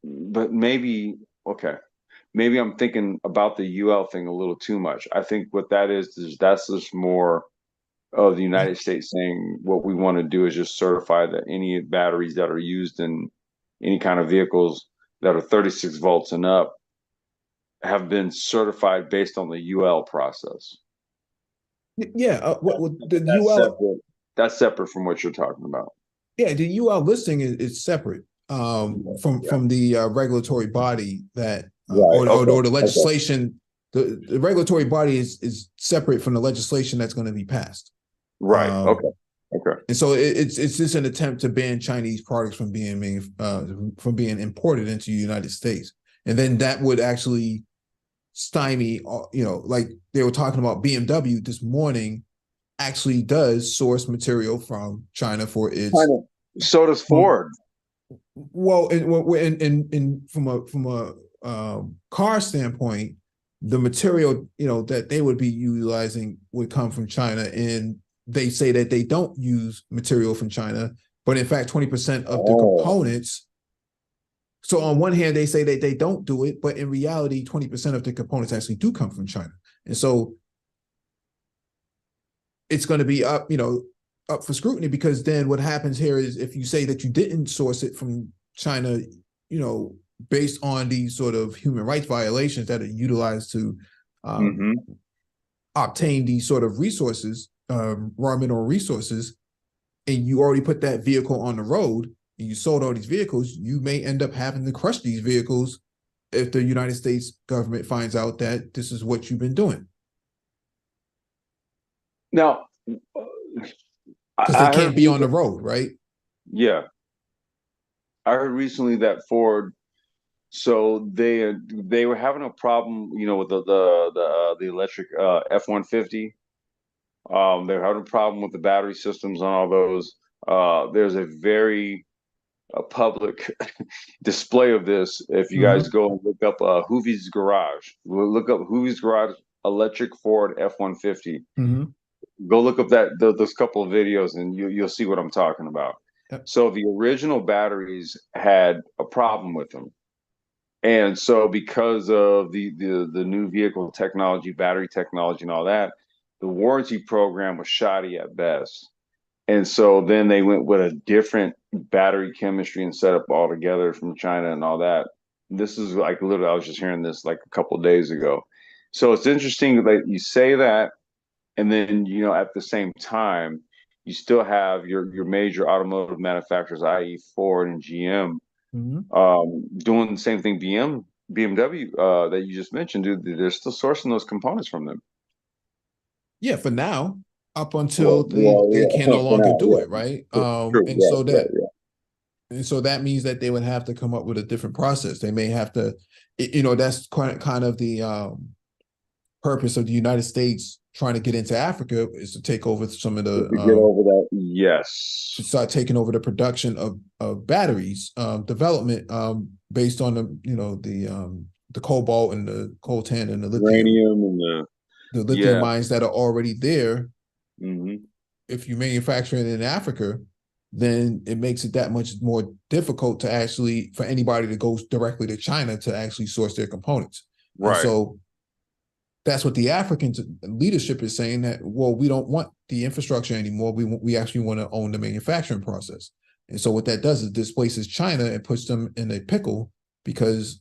but okay, maybe I'm thinking about the UL thing a little too much. I think what that is that's just more of the United States saying what we want to do is just certify that any batteries that are used in any kind of vehicles that are 36 volts and up have been certified based on the UL process. Yeah, what the That's UL, separate. That's separate from what you're talking about. yeah, the UL listing is separate Yeah. from the regulatory body that Right. or Okay. the Okay. legislation. The regulatory body is separate from the legislation that's going to be passed. Right. Um, Okay. Okay. and so it's just an attempt to ban Chinese products from being imported into the United States, and then that would actually stymie. Like they were talking about BMW this morning, actually does source material from China for its. Kind of. So does Um, Ford. well, from a car standpoint, the material that they would be utilizing would come from China, and they say that they don't use material from China, but in fact, 20% of the Oh. components. So on one hand, they say that they don't do it, but in reality, 20% of the components actually do come from China, and so it's going to be up for scrutiny, because then what happens here is if you say that you didn't source it from China, you know, based on these sort of human rights violations that are utilized to um, Mm-hmm. obtain these sort of resources, raw mineral resources, and you already put that vehicle on the road and you sold all these vehicles, you may end up having to crush these vehicles if the United States government finds out that this is what you've been doing. Now, Because they I can't heard, be on the road, right? yeah, I heard recently that Ford. So they were having a problem, with the electric F-150. They were having a problem with the battery systems on all those. There's a very public display of this. If you guys Mm-hmm. go and look up Hoovy's Garage, look up Hoovy's Garage electric Ford F-150. Mm-hmm. Go look up those couple of videos, and you'll see what I'm talking about. Yep. So the original batteries had a problem with them. And so because of the new vehicle technology, battery technology and all that, the warranty program was shoddy at best. And so then they went with a different battery chemistry and setup altogether from China and all that. This is like literally, I was just hearing this like a couple of days ago. So it's interesting that you say that, and then at the same time, you still have your major automotive manufacturers, i.e., Ford and GM, Mm-hmm. doing the same thing. BMW that you just mentioned, dude, they're still sourcing those components from them. Yeah, for now, up until Well, they can yeah, no for longer now, do yeah, it, right? true, And right, so right, that yeah. and so that means that they would have to come up with a different process. They may have to, that's kind of the purpose of the United States trying to get into Africa, is to take over some of Just the to get over that, yes, to start taking over the production of batteries, development based on the cobalt and the coltan and uranium and the lithium yeah, mines that are already there. hmm If you manufacture it in Africa, then it makes it that much more difficult to actually for anybody to go directly to China to actually source their components. And right, so that's what the African leadership is saying, that, well, we don't want the infrastructure anymore. We actually want to own the manufacturing process. And so what that does is displaces China and puts them in a pickle, because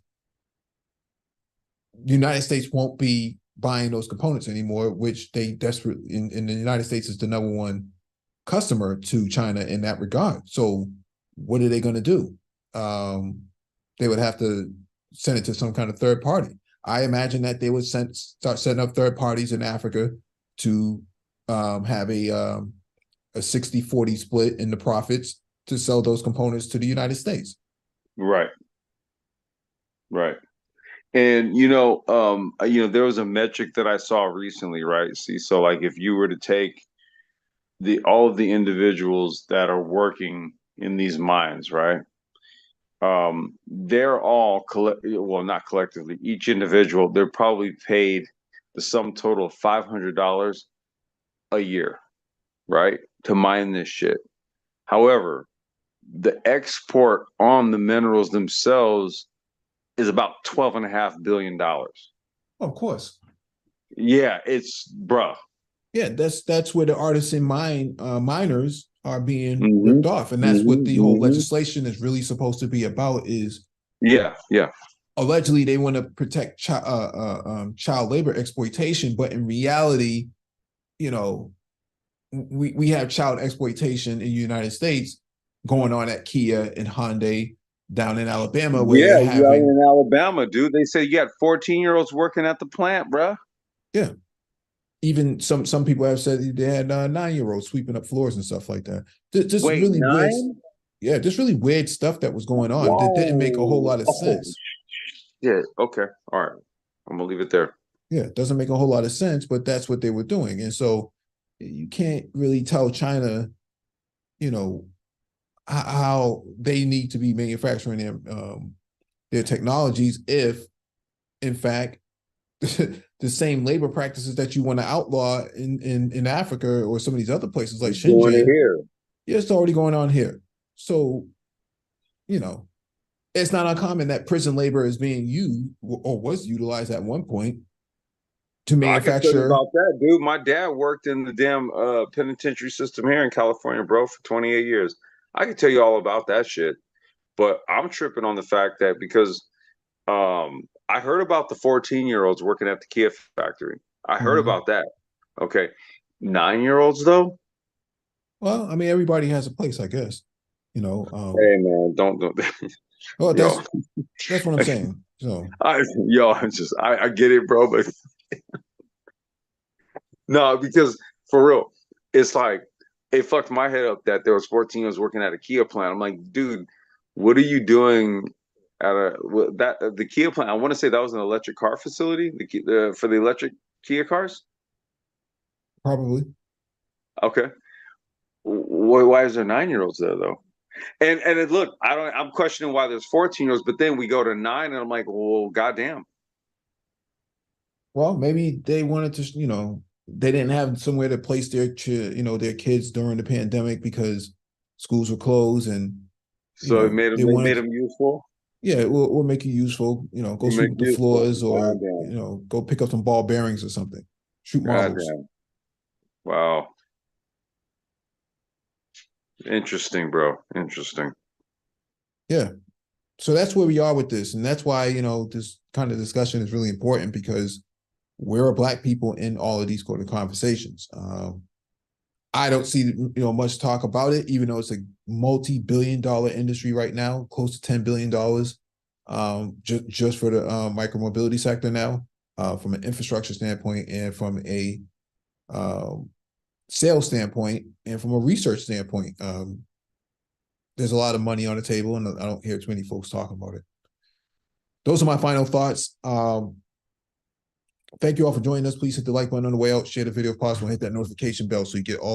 the United States won't be buying those components anymore, which they desperately in the United States is the number one customer to China in that regard. So what are they going to do? They would have to send it to some kind of third party. I imagine that they would start setting up third parties in Africa to have a 60-40 split in the profits to sell those components to the United States. right, right. And there was a metric that I saw recently, right? See, so like if you were to take all of the individuals that are working in these mines, right? They're all well, not collectively, each individual, they're probably paid the sum total of $500 a year, right? To mine this shit. However, the export on the minerals themselves is about $12.5 billion. Of course. Yeah, it's bruh. Yeah, that's where the artisan miners are being Mm-hmm. ripped off, and that's what the whole legislation is really supposed to be about. Is yeah. Allegedly they want to protect child labor exploitation, but in reality, you know, we have child exploitation in the United States going on at Kia and Hyundai down in Alabama, where Yeah, they're yeah, having in Alabama, dude. They say you got 14-year-olds working at the plant, bruh. yeah. Even some people have said they had 9-year-olds sweeping up floors and stuff like that. Just Wait, really weird, 9? yeah, just really weird stuff that was going on that didn't make a whole Whoa. lot of sense. Yeah, okay. All right. I'm gonna leave it there. Yeah, it doesn't make a whole lot of sense, but that's what they were doing. And so you can't really tell China, you know, how they need to be manufacturing their technologies if, in fact, the same labor practices that you want to outlaw in Africa or some of these other places like Going Xinjiang, here. yeah, it's already going on here. So, you know, it's not uncommon that prison labor is being used or was utilized at one point to I can tell you manufacture. about that, dude. My dad worked in the damn penitentiary system here in California, bro, for 28 years. I can tell you all about that shit. But I'm tripping on the fact that because I heard about the 14-year-olds working at the Kia factory. I heard about that. Okay. 9-year-olds though? Well, I mean, everybody has a place, I guess. You know, Hey man, don't well, yo. that's what I'm saying. So I get it, bro, but no, because for real, it's like it fucked my head up that there was 14 years working at a Kia plant. I'm like, dude, what are you doing at the Kia plant? I want to say that was an electric car facility, for the electric Kia cars. probably. Okay, why is there 9-year-olds there though? Look, I'm questioning why there's 14-year-olds, but then we go to 9, and I'm like, well, goddamn. Well, maybe they wanted to, they didn't have somewhere to place their kids during the pandemic because schools were closed, and So it they made wanted them useful. yeah, we'll make you useful, go You sweep make up the useful. floors or Goddamn. go pick up some ball bearings or something, shoot marbles. Goddamn. Wow. Interesting, bro. Interesting. Yeah. So that's where we are with this. And that's why, this kind of discussion is really important because where are Black people in all of these kind of conversations? I don't see, much talk about it, even though it's a multi-billion-dollar industry right now, close to $10 billion, just for the micromobility sector now, from an infrastructure standpoint and from a sales standpoint and from a research standpoint. There's a lot of money on the table, and I don't hear too many folks talking about it. Those are my final thoughts. Thank you all for joining us. Please hit the like button on the way out, share the video if possible, hit that notification bell so you get all